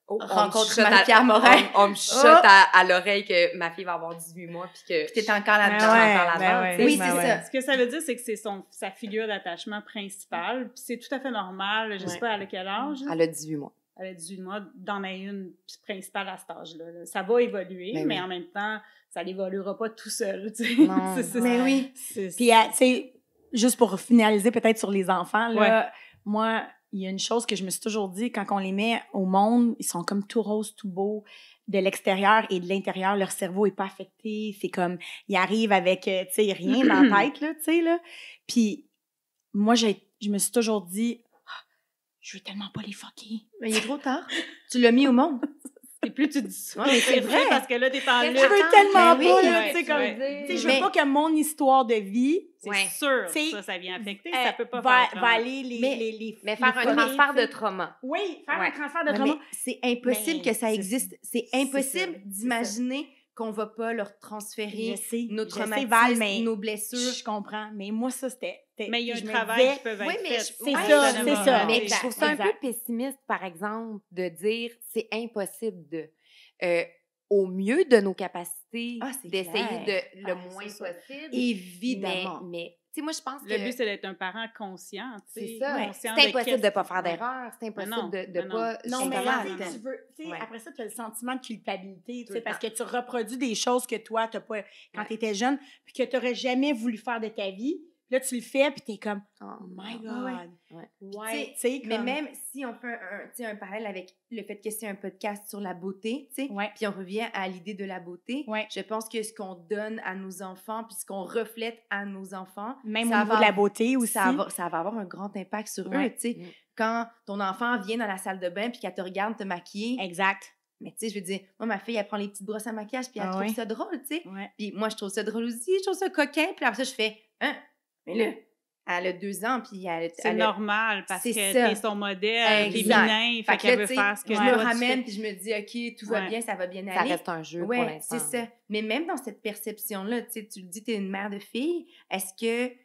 Rencontre Marie-Pierre Morin. On me chuchote à l'oreille que ma fille va avoir 18 mois puis que t'es encore là-dedans. Oui, c'est ça. Ce que ça veut dire, c'est que c'est sa figure d'attachement principale. Puis c'est tout à fait normal. Je sais pas à quel âge. Elle a 18 mois. Elle a 18 mois d'en avoir une principale à cet âge-là. Ça va évoluer, mais en même temps, ça n'évoluera pas tout seul. Tu sais. Non. Mais oui. Puis, tu sais, juste pour finaliser peut-être sur les enfants, là, moi, il y a une chose que je me suis toujours dit, quand on les met au monde, ils sont comme tout roses, tout beaux, de l'extérieur et de l'intérieur, leur cerveau est pas affecté, c'est comme, ils arrivent avec, tu sais, rien dans la tête, là, tu sais, là. Puis, moi, je me suis toujours dit, je veux tellement pas les fucker. Mais il est trop tard. Tu l'as mis au monde. Et plus tu dis ça, c'est vrai parce que là, t'es en lutte. Je veux tellement pas, là, tu sais, comme, tu sais, je veux pas que mon histoire de vie, c'est sûr, ça vient affecter, ça peut pas va aller mais faire un transfert de trauma. Oui, faire un transfert de trauma. C'est impossible que ça existe. C'est impossible d'imaginer qu'on va pas leur transférer nos traumatismes, nos blessures. Je comprends, mais moi, ça, c'était... Mais il y a un travail qui peut être fait. C'est ça. Mais je trouve ça un peu pessimiste, par exemple, de dire c'est impossible de... au mieux de nos capacités d'essayer clair. le moins possible. Évidemment. Mais tu sais, moi, je pense que... Le but, c'est d'être un parent conscient, tu sais. C'est ça. Conscient C'est de impossible qu'est-ce de ne pas faire ouais. d'erreur. C'est impossible non, de non. pas... Non, mais Justement, là, non. tu veux, tu sais, Ouais. après ça, tu as le sentiment de culpabilité, tu Tout sais, le parce temps. que tu reproduis des choses que toi, tu n'as pas quand Ouais. tu étais jeune, puis que tu n'aurais jamais voulu faire de ta vie. Puis là, tu le fais, puis tu es comme, Oh oh my non. God. Ouais. Ouais, tu sais, Mais comme... même si on fait un parallèle avec le fait que c'est un podcast sur la beauté, tu sais, Ouais. puis on revient à l'idée de la beauté, Ouais. je pense que ce qu'on donne à nos enfants, puis ce qu'on reflète à nos enfants, Même ça au niveau va de la beauté aussi. ça va avoir un grand impact sur Ouais. eux, tu sais. Quand ton enfant vient dans la salle de bain puis qu'elle te regarde te maquiller, Exact. mais tu sais, je veux dire, moi, ma fille, elle prend les petites brosses à maquillage puis elle Ah trouve ouais. ça drôle, tu sais. Ouais. Puis moi, je trouve ça drôle aussi, je trouve ça coquin. Puis après ça, je fais, mais là, elle a 2 ans, puis C'est normal parce C'est que ça. t'es son modèle Exact. féminin, fait que qu'elle là, veut tu sais, faire ce que je toi, me tu ramène fais. puis je me dis, OK, tout va Ouais. bien, ça va bien Ça aller. reste un jeu pour Ouais, l'instant. c'est ça. Mais même dans cette perception-là, tu sais, tu le dis, tu es une mère de fille, est-ce que tu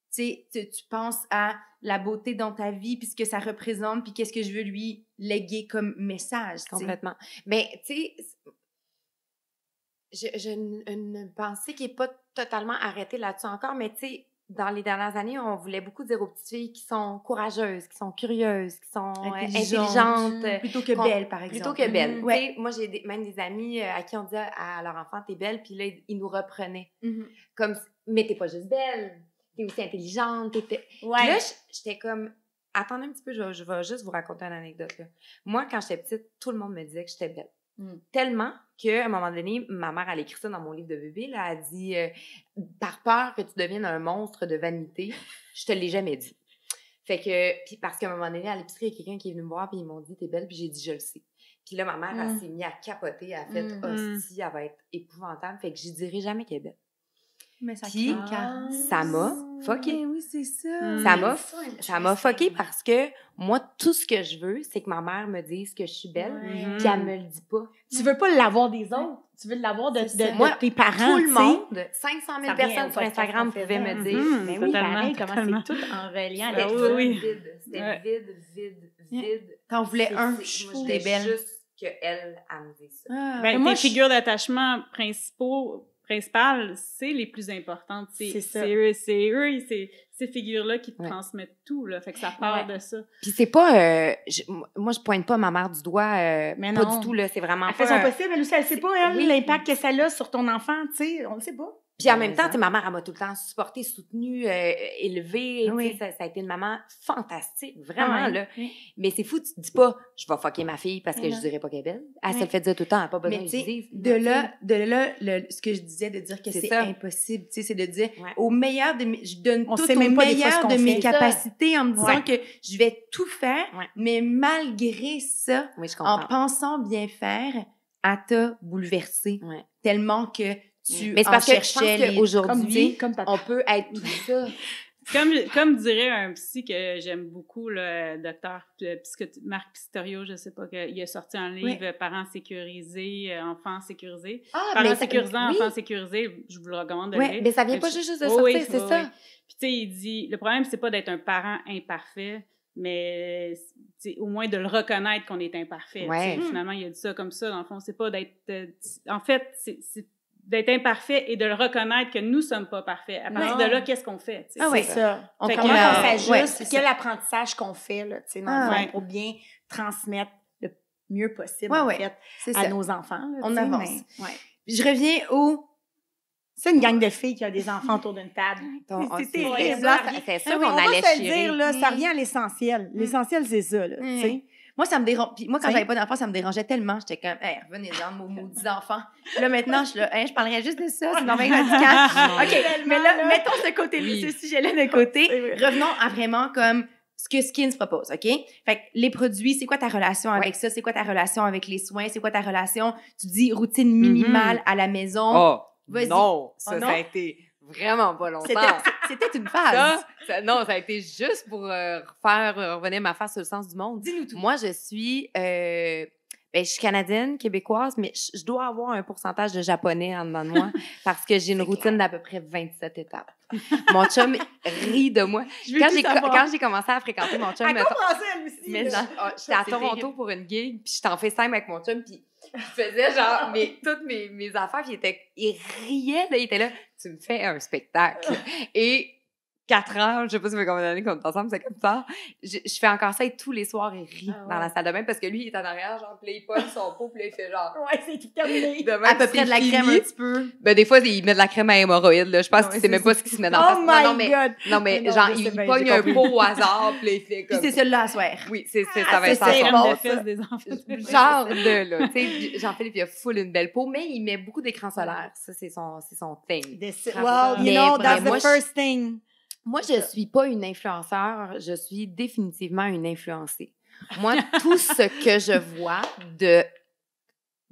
sais, tu penses à la beauté dans ta vie, puis ce que ça représente, puis qu'est-ce que je veux lui léguer comme message, tu sais? Complètement. Mais, tu sais, j'ai une pensée qui n'est pas totalement arrêtée là-dessus encore, mais tu sais, dans les dernières années, on voulait beaucoup dire aux petites filles qui sont courageuses, qui sont curieuses, qui sont intelligentes. Plutôt que belle, par exemple. Plutôt que belle. Mhm. Tu sais, moi, j'ai même des amis à qui on dit à leur enfant, t'es belle, puis là, ils nous reprenaient. Mhm. Comme, mais t'es pas juste belle, t'es aussi intelligente. Ouais. Puis là, j'étais comme, attendez un petit peu, je vais juste vous raconter une anecdote. Là. Moi, quand j'étais petite, tout le monde me disait que j'étais belle. Tellement qu'à un moment donné, ma mère, elle écrit ça dans mon livre de bébé, là, elle dit par peur que tu deviennes un monstre de vanité, je te l'ai jamais dit. Fait que, puis parce qu'à un moment donné, à l'épicerie, il y a quelqu'un qui est venu me voir, puis ils m'ont dit, t'es belle, puis j'ai dit, je le sais. Puis là, ma mère, elle s'est mise à capoter, elle a fait, hostie, elle va être épouvantable, fait que je dirai jamais qu'elle est belle. Mais ça Puis, ça m'a fucké. Oui, c'est ça. Ça m'a fucké parce que moi, tout ce que je veux, c'est que ma mère me dise que je suis belle, puis elle me le dit pas. Tu veux pas l'avoir des autres, tu veux l'avoir de Moi, tes parents. Tout le tu sais. monde, 500 Ça 000 revient personnes au sur podcast Instagram qu'on pouvaient me faisait. dire. Mais oui, Totalement, pareil, comment totalement. c'est tout en reliant. Ah avec oui, ça. oui. C'était Ouais. vide. T'en voulais C'est- un, moi, je t'es voulais belle. juste qu'elle me dise ça. Ah. Ben, moi, tes figures d'attachement principales, c'est les plus importantes. C'est ça. C'est eux, ces figures-là qui te transmettent tout, là. Fait que ça part de ça. Puis c'est pas... moi, je pointe pas ma mère du doigt. Mais pas non. du tout, là. C'est vraiment Elle pas... fait son possible, elle aussi, elle sait pas, elle, Oui. l'impact que ça a sur ton enfant, tu sais, on le sait pas. Puis en même temps, tu sais, ma mère, elle m'a tout le temps supportée, soutenue, élevée. Oui. Tu sais, ça a été une maman fantastique, vraiment, Ah ouais. là. Oui. Mais c'est fou, tu te dis pas, je vais fucker ma fille parce que Non. je dirais pas qu'elle est belle. Elle se Oui. le fait dire tout le temps, elle n'a pas besoin Mais de tu le sais, dire. de là, ce que je disais, de dire que C'est c'est ça. impossible, tu sais, c'est de dire, Ouais. au meilleur de mes, je donne On tout sait au même pas des fois ce meilleur qu'on de fait. mes C'est ça. capacités en me disant Ouais. que je vais tout faire, Ouais. mais malgré ça, Oui, je en comprends. pensant bien faire, elle t'a bouleversée. Ouais. Tellement que tu Mais c'est en parce que je cherchais pense qu'aujourd'hui, Comme ta on peut être tout ça. Comme dirait un psy que j'aime beaucoup, le docteur Marc Pistorio, je sais pas, il a sorti un livre Parents sécurisés, enfants sécurisés. Parents sécurisants, enfants sécurisés, je vous le recommande de le lire. Mais ça vient pas juste de sortir, Oui, c'est oui, ça. oui. Puis tu sais, il dit, le problème, c'est pas d'être un parent imparfait, mais au moins de le reconnaître qu'on est imparfait. Ouais. Tu sais, finalement, il a dit ça comme ça, dans le fond, c'est pas d'être... en fait, c'est d'être imparfait et de le reconnaître que nous sommes pas parfaits. À partir de là, qu'est-ce qu'on fait? Tu sais, Ah ouais. C'est ça. On Fait commence- comment on ouais, s'ajuste, c'est quel ça. apprentissage qu'on fait, là, tu sais, dans Ah, le fond, ouais. pour bien transmettre le mieux possible, Ouais, en ouais. fait, C'est à ça. nos enfants. Là, On tu sais, avance. mais- ouais. Je reviens au... C'est une gang de filles qui a des enfants autour d'une table. C'était horrible. c'est sûr Ah oui, qu'on on va allait se le chier. dire, là, ça revient à l'essentiel. L'essentiel, c'est ça, là, tu sais. Moi, ça me dérange. Puis moi, quand T'sais? j'avais pas d'enfants, ça me dérangeait tellement. J'étais comme, hey, revenez-en, nos maudits enfants. Puis là, maintenant, je suis là, hey, je parlerais juste de ça, c'est normal radical. OK, mais là, mettons ce côté, ce sujet-là de côté. Revenons à vraiment comme ce que Skins propose, OK? Fait que les produits, c'est quoi ta relation avec ça? C'est quoi ta relation avec les soins? C'est quoi ta relation? Tu dis routine minimale à la maison. Oh, Vas-y. non! Ça, Oh, non? ça a été vraiment pas longtemps. C'était une phase. Non, ça a été juste pour revenir ma face sur le sens du monde. Dis-nous tout. Moi, je suis... Ben, je suis canadienne, québécoise, mais je dois avoir un pourcentage de japonais en dedans de moi parce que j'ai une routine d'à peu près 27 étapes. Mon chum rit de moi. Quand j'ai commencé à fréquenter mon chum... Elle commençait, elle aussi. Mais j'étais à Toronto pour une gig, puis j'étais en FaceTime avec mon chum, puis je faisais genre toutes mes affaires, puis il riait, là, il était là, tu me fais un spectacle. Et 4 ans, je sais pas si ça fait combien d'années qu'on est ensemble, c'est comme ça. Je fais encore ça et tous les soirs, il rit dans la salle de bain parce que lui, il est en arrière, genre, puis là, il pogne son pot, puis là, il fait genre... Ouais, c'est tout terminé. À peu près de la crème un petit peu. Ben, des fois, il met de la crème à hémorroïdes, là. Je pense qu'il sait même pas ce qui se met dans la face. Oh my God! Non, mais genre, il pogne un pot au hasard, puis là, il fait comme... Puis c'est celui-là à soir. Oui, ça va être C'est ça. bon, ça. Des enfants. Genre de, là. Tu sais, Jean-Philippe, il a full une belle peau, mais il met beaucoup d'écran solaire. Ça, c'est son thing. Well, you know, that's the first thing. Moi, je suis pas une influenceur, je suis définitivement une influencée. Moi, tout ce que je vois de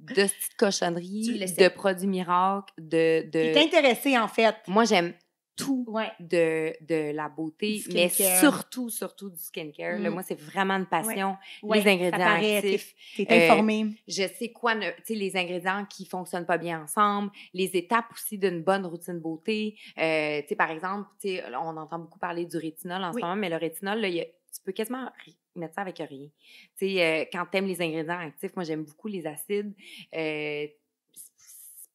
petites cochonneries, de produits miracles, T'es intéressée, en fait. Moi, j'aime tout de la beauté, mais surtout du skincare. Là, moi, c'est vraiment une passion. Les ingrédients actifs. T'es informée. Je sais quoi, tu sais, les ingrédients qui fonctionnent pas bien ensemble, les étapes aussi d'une bonne routine beauté. Tu sais, par exemple, tu sais, on entend beaucoup parler du rétinol en ce moment, mais le rétinol, là, tu peux quasiment mettre ça avec rien. Tu sais, quand t'aimes les ingrédients actifs, moi, j'aime beaucoup les acides.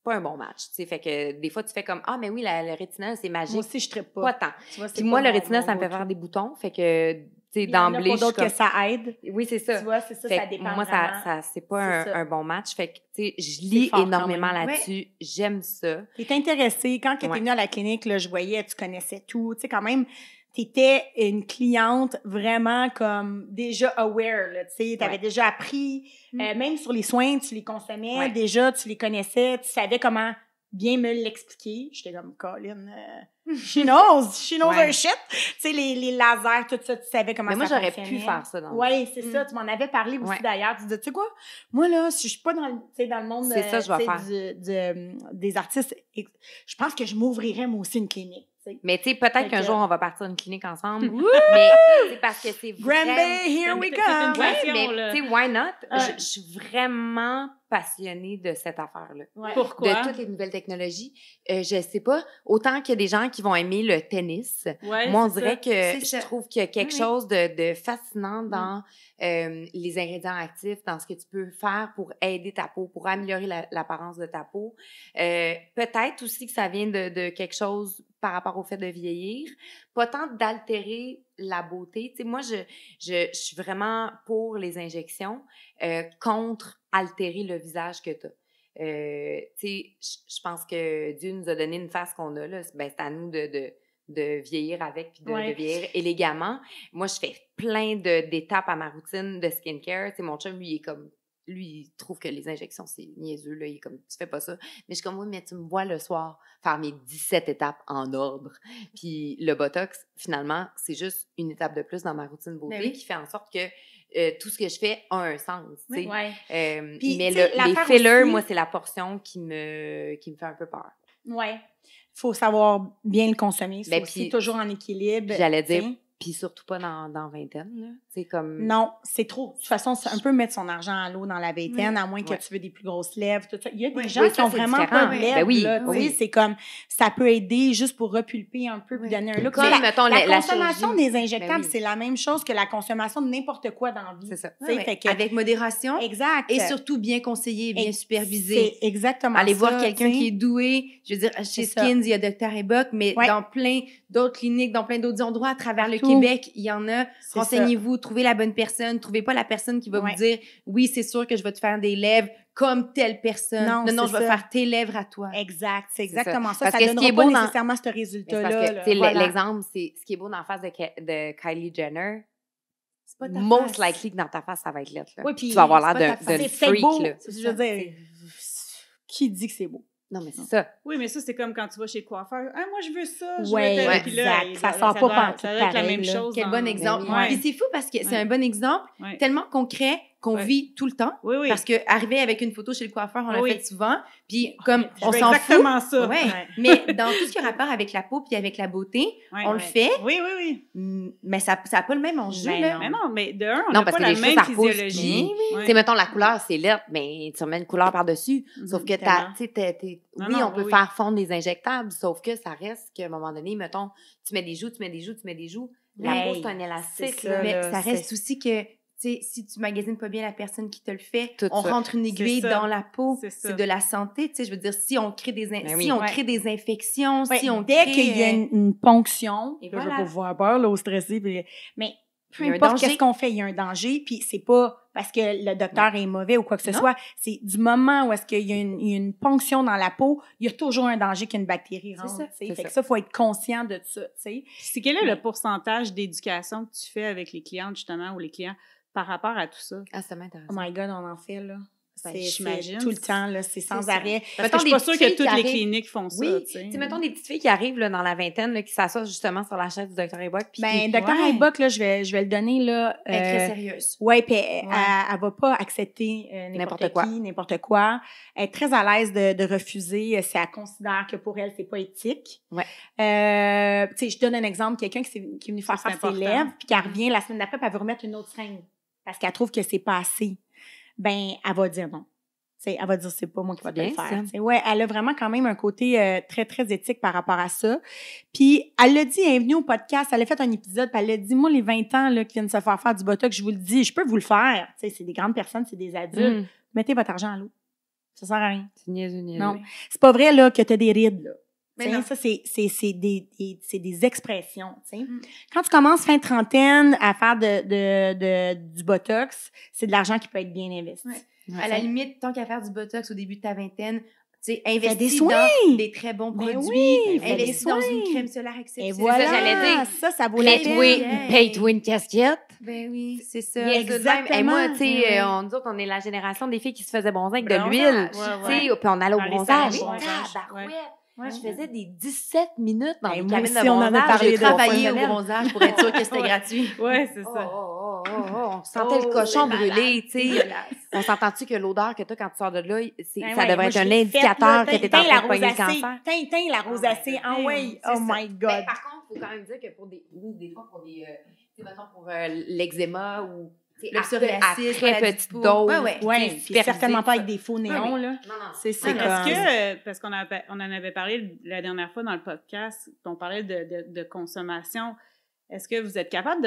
Pas un bon match, tu sais, fait que des fois tu fais comme mais oui, le rétinol c'est magique. Moi aussi je trippe pas. Pas tant. Puis moi le rétinol ça me fait faire des boutons, fait que tu sais d'emblée je suis d'autres que ça aide. Oui, c'est ça. Tu vois, c'est ça, fait ça dépend. Moi ça c'est pas un bon match, fait que tu sais je lis énormément là-dessus, j'aime ça. T'es intéressée quand tu es venue à la clinique là, je voyais tu connaissais tout, tu sais quand même t'étais une cliente vraiment comme déjà aware, là, tu sais, t'avais déjà appris, même sur les soins, tu les consommais, déjà, tu les connaissais, tu savais comment bien me l'expliquer. J'étais comme, Colin, she knows her shit. Tu sais, les lasers, tout ça, tu savais comment ça fonctionnait. Mais moi, j'aurais pu faire ça dans Oui, c'est ça, tu m'en avais parlé aussi d'ailleurs. Tu disais, tu sais quoi, moi là, si je suis pas dans le monde des artistes, je pense que je m'ouvrirais moi aussi une clinique. Mais tu sais, peut-être qu'un jour, on va partir une clinique ensemble. Mais c'est parce que c'est vraiment... Granby, here we go! Ouais, mais tu sais, why not? Je suis vraiment passionnée de cette affaire-là. Pourquoi? De toutes les nouvelles technologies. Je sais pas, autant qu'il y a des gens qui vont aimer le tennis. Moi, on dirait que je trouve qu'il y a quelque chose de fascinant dans les ingrédients actifs, dans ce que tu peux faire pour aider ta peau, pour améliorer l'apparence de ta peau. Peut-être aussi que ça vient de quelque chose par rapport au fait de vieillir, pas tant d'altérer la beauté. Tu sais, moi, je suis vraiment pour les injections, contre altérer le visage que tu as. Tu sais, je pense que Dieu nous a donné une face qu'on a, là. Ben, c'est à nous de vieillir avec puis de vieillir élégamment. Moi, je fais plein d'étapes à ma routine de skincare. Tu sais, mon chum, lui, il trouve que les injections, c'est niaiseux, là. Il est comme, tu fais pas ça. Mais je suis comme, oui, mais tu me vois le soir faire mes 17 étapes en ordre. Puis le Botox, finalement, c'est juste une étape de plus dans ma routine beauté qui fait en sorte que tout ce que je fais a un sens, tu sais. Mais les fillers, moi, c'est la portion qui me fait un peu peur. Ouais. Il faut savoir bien le consommer. C'est aussi toujours en équilibre. J'allais dire, puis surtout pas dans vingtaine, là. C'est comme... Non, c'est trop. De toute façon, c'est un peu mettre son argent à l'eau dans la vingtaine, à moins que tu veux des plus grosses lèvres, tout ça. Il y a des gens qui ont vraiment pas de lèvres, là. Tu sais, c'est comme, ça peut aider juste pour repulper un peu, puis donner un look. Comme, mettons, la consommation des injectables, c'est la même chose que la consommation de n'importe quoi dans la vie. C'est ça. Avec modération. Exact. Et surtout bien conseillé, bien supervisé. C'est exactement ça. Allez voir quelqu'un qui est doué. Je veux dire, chez Skins, il y a Dr. Ebok, mais dans plein d'autres cliniques, dans plein d'autres endroits à travers le Québec, il y en a. Renseignez-vous, trouvez la bonne personne. Trouvez pas la personne qui va vous dire, oui, c'est sûr que je vais te faire des lèvres comme telle personne. Non, je vais faire tes lèvres à toi. Exact, c'est exactement ça. Parce ça que donnera pas nécessairement ce résultat-là. Parce que, l'exemple, c'est ce qui est beau dans la face de Kylie Jenner. C'est pas ta most likely que dans ta face, ça va être lettre. Oui, puis tu vas avoir l'air d'un freak. Beau. Là. Je veux dire, qui dit que c'est beau? Non, mais c'est ça. Oui, mais ça, c'est comme quand tu vas chez le coiffeur. Ah, moi, je veux ça. Exact. Ça sort pas ça doit être la même chose. Quel bon exemple. Puis c'est fou parce que c'est un bon exemple, tellement concret, qu'on vit tout le temps. Oui, oui. Parce que arriver avec une photo chez le coiffeur, on l'a fait souvent. Puis comme Je on veux s'en fout. exactement ça. Ouais. Mais dans tout ce qui a rapport avec la peau puis avec la beauté, on le fait. Oui, oui, oui. Mais ça n'a pas le même enjeu, là. Mais non, mais de un, on Non, n'a parce pas que la les cheveux, même ça pousse, physiologie. puis, Ouais. Tu sais, mettons, la couleur, c'est lettre, mais tu remets une couleur par-dessus. Sauf que Non, oui, non, on peut oui. faire fondre des injectables, sauf que ça reste qu'à un moment donné, mettons, tu mets des joues. La peau, c'est un élastique, c'est là. ça. Mais là, ça reste c'est- aussi que, tu sais, si tu magasines pas bien la personne qui te le fait, Tout on ça. rentre une aiguille C'est ça. dans la peau. C'est ça. C'est de la santé, tu sais. Je veux dire, si on crée des, Ben si oui. on crée des infections, Ouais, si on dès crée, qu'il y a une ponction, et là, je voilà. vais pas vous faire peur, là, au stressé, mais peu Il y a un importe danger. qu'est-ce qu'on fait, il y a un danger, puis c'est pas parce que le docteur est mauvais ou quoi que ce Non. soit, c'est du moment où est-ce qu'il y a une ponction dans la peau, il y a toujours un danger qu'une bactérie rentre. ça, tu sais. c'est Fait ça. que ça, faut être conscient de ça, tu sais. C'est quel est Mais- le pourcentage d'éducation que tu fais avec les clientes, justement, ou les clients, par rapport à tout ça? Ah, ça m'intéresse. Oh my God, on en fait, là. Ben, C'est j'imagine. tout le temps, là, c'est sans ça. arrêt. Parce Mettons que je suis pas des sûre petites que toutes filles les qui cliniques font ça, Oui, tu sais. tu sais, mettons des petites filles qui arrivent là, dans la vingtaine, là, qui s'assoient justement sur la chaise du docteur Ebock. Puis Ben, qui- docteur Ouais. Aybuck, là, je vais le donner, là. elle est très sérieuse. Ouais, puis elle va pas accepter n'importe quoi. qui, n'importe quoi. Elle est très à l'aise de refuser si elle considère que pour elle, c'est pas éthique. Ouais. Tu sais, je donne un exemple, quelqu'un qui est venu faire Ça, c'est faire ses important. lèvres, puis qui revient la semaine d'après, puis elle veut remettre une autre seringue parce qu'elle trouve que c'est pas assez. Ben, elle va dire non. T'sais, elle va dire c'est pas moi qui va te le Bien, ça. faire. T'sais, ouais, elle a vraiment quand même un côté très très éthique par rapport à ça. Puis elle l'a dit, elle est venue au podcast, elle a fait un épisode, puis elle a dit moi les 20 ans là qui viennent se faire du botox, je vous le dis, je peux vous le faire. T'sais, c'est des grandes personnes, c'est des adultes. Mettez votre argent à l'eau. Ça sert à rien. C'est niaiseux. Non, c'est pas vrai là que tu as des rides là. Mais T'sais, non. ça c'est des expressions, t'sais. Quand tu commences fin trentaine à faire du botox, c'est de l'argent qui peut être bien investi. Ouais. À la limite, tant qu'à faire du botox au début de ta vingtaine, tu sais, des investis soins. dans des très bons Ben produits, oui, fais des investis dans soins. une crème solaire exceptionnelle. Et voilà, j'allais dire. ça vaut la peine. Paye-toi une casquette. Ben oui, c'est ça. Exactement. Et moi, tu sais, Oui, oui. nous autres, on est la génération des filles qui se faisaient bronzer avec de Bronzage. l'huile. Ouais, Tu sais, puis on allait au Dans les bronzage. salons de bronzage. Tabarouette. Ouais. Je faisais des 17 minutes dans Ben, les moi cabines aussi, de on en a bronzage. parlé J'ai de travaillé au professionnel. bronzage pour être sûre que c'était Ouais. gratuit. Ouais, c'est Oh, ça. on sentait le cochon brûlé, tu sais. Dégueulasse. On s'entend-tu que l'odeur que tu as quand tu sors de là, Ben ça ouais, devrait moi, être je un l'ai faite, indicateur là, que tu es en train de pogner le rosacée. cancer? Tintin, la rosacée. Ah ouais, c'est oh ça. my God. Ben, par contre, il faut quand même dire que pour des fois, pour des, tu sais, mettons, pour l'eczéma ou, tu sais, Le à psoriasis, très maladie petite de peau. dose. Ouais, ouais. Ouais, tu sais, puis supervisé, certainement pas avec ça. des faux néons, là. Non, C'est Mais comme... est-ce que, parce qu'on on en avait parlé la dernière fois dans le podcast, on parlait de consommation, est-ce que vous êtes capable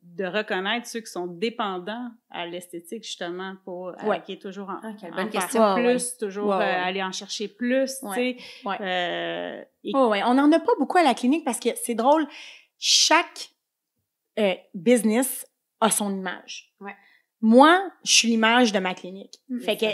de reconnaître ceux qui sont dépendants à l'esthétique, justement, pour Ouais. qui est toujours en, quelle en bonne faire question. plus, Ouais, toujours Ouais, ouais. aller en chercher plus, Ouais. tu sais. Ouais. Et- Oh, ouais. On n'en a pas beaucoup à la clinique parce que c'est drôle. Chaque business a son image. Ouais. Moi, je suis l'image de ma clinique. Fait que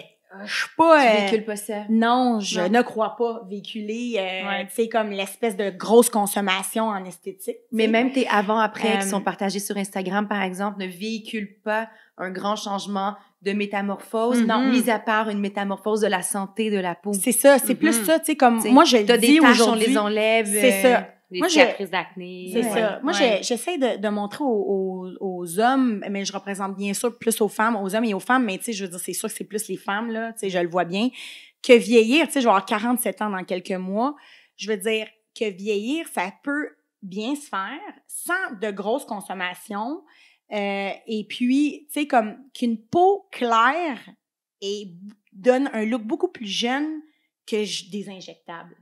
je suis pas... Tu véhicules pas ça. Non, je Non. ne crois pas véhiculer, Ouais. tu sais, comme l'espèce de grosse consommation en esthétique. Mais même tes avant-après Euh, qui sont partagés sur Instagram, par exemple, ne véhiculent pas un grand changement de métamorphose, Non. mis à part une métamorphose de la santé de la peau. C'est ça, c'est plus Mhm. ça, tu sais, comme T'sais, moi, je T'as le des dis taches, on aujourd'hui. les enlève. C'est ça. Des Moi, j'ai- cicatrices d'acné. C'est Ouais. ça. Moi, Ouais. j'essaie de montrer aux hommes, mais je représente bien sûr plus aux femmes, aux hommes et aux femmes, mais tu sais, je veux dire, c'est sûr que c'est plus les femmes, là, tu sais, je le vois bien, que vieillir, tu sais, je vais avoir 47 ans dans quelques mois, je veux dire que vieillir, ça peut bien se faire sans de grosses consommations, et puis, tu sais, comme qu'une peau claire et donne un look beaucoup plus jeune que des injectables.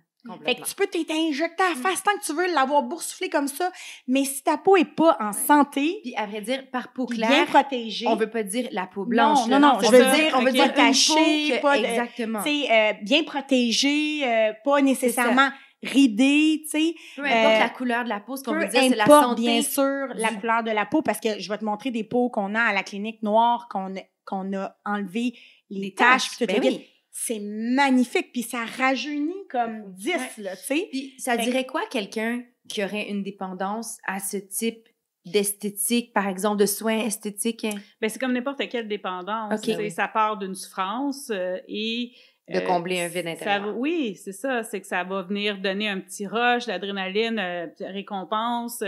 Fait que tu peux t'injecter à la face tant que tu veux, l'avoir boursouflé comme ça, mais si ta peau est pas en santé, Puis à vrai dire, par peau bien claire, protégée, on veut pas dire la peau blanche. Non, là. non, C'est je veux ça. dire, on veut ok, dire une tachée, peau que- pas de- exactement. tu sais, bien protégée, pas nécessairement ridée, tu sais. Peu importe euh, la couleur de la peau, ce qu'on Peu veut dire, c'est la importe, santé. bien sûr, la du- couleur de la peau, parce que je vais te montrer des peaux qu'on a à la clinique noire, qu'on a enlevé les Les taches, taches, puis tout ben le kit. oui. C'est magnifique, puis ça rajeunit comme 10, Ouais. là, tu sais. Puis ça Fait que- dirait quoi quelqu'un qui aurait une dépendance à ce type d'esthétique, par exemple, de soins esthétiques? Ben, c'est comme n'importe quelle dépendance. Ok. Tu sais, ça part d'une souffrance et De combler un vide intérieur. Oui, c'est ça. C'est que ça va venir donner un petit rush, l'adrénaline, récompense.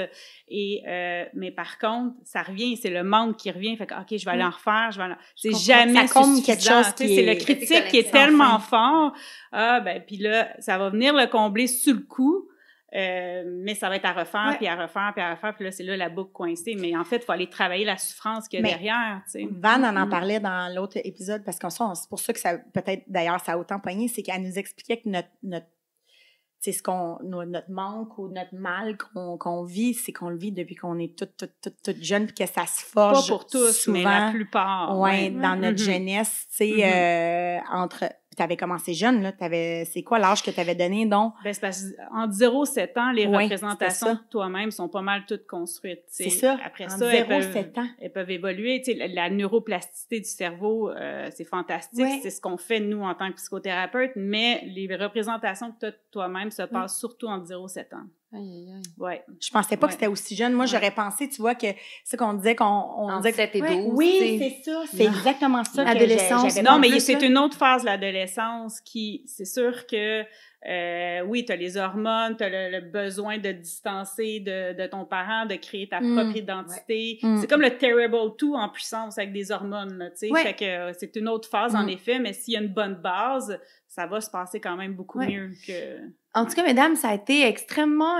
Mais par contre, ça revient, c'est le manque qui revient. Fait que, OK, je vais aller en refaire, c'est jamais ça compte quelque chose qui c'est le critique qui est tellement fort. Puis là, ça va venir le combler sur le coup. Mais ça va être à refaire, puis à refaire, puis à refaire. Puis là, c'est là la boucle coincée. Mais en fait, il faut aller travailler la souffrance qu'il y a derrière, tu sais. Van en parlait dans l'autre épisode, parce qu'en soi, c'est pour ça que ça, peut-être, d'ailleurs, ça a autant pogné, c'est qu'elle nous expliquait que notre manque ou notre mal qu'on vit, c'est qu'on le vit depuis qu'on est toute jeune, puis que ça se forge. Pas pour tous, souvent, mais la plupart. Dans notre jeunesse, tu sais, tu avais commencé jeune, là. C'est quoi l'âge que tu avais donné, donc? C'est parce qu'entre 0 et 7 ans, les représentations de toi-même sont pas mal toutes construites. T'sais. C'est ça. Après entre ça, 0 et 7 ans. Elles peuvent évoluer. La neuroplasticité du cerveau, c'est fantastique. Ouais. C'est ce qu'on fait, nous, en tant que psychothérapeute, mais les représentations que tu as de toi-même se passent surtout entre 0 et 7 ans. Ouais. Je pensais pas que c'était aussi jeune. Moi, j'aurais pensé, tu vois, que c'est qu'on disait qu'on disait 7 et 12. Oui, c'est ça. C'est exactement ça. L'adolescence. Non, mais c'est une autre phase, l'adolescence, qui, c'est sûr que, oui, t'as les hormones, t'as le besoin de te distancer de ton parent, de créer ta propre identité. C'est comme le Terrible 2 en puissance avec des hormones, là, tu sais. Fait que c'est une autre phase, en effet, mais s'il y a une bonne base, ça va se passer quand même beaucoup mieux que... En tout cas, mesdames, ça a été extrêmement...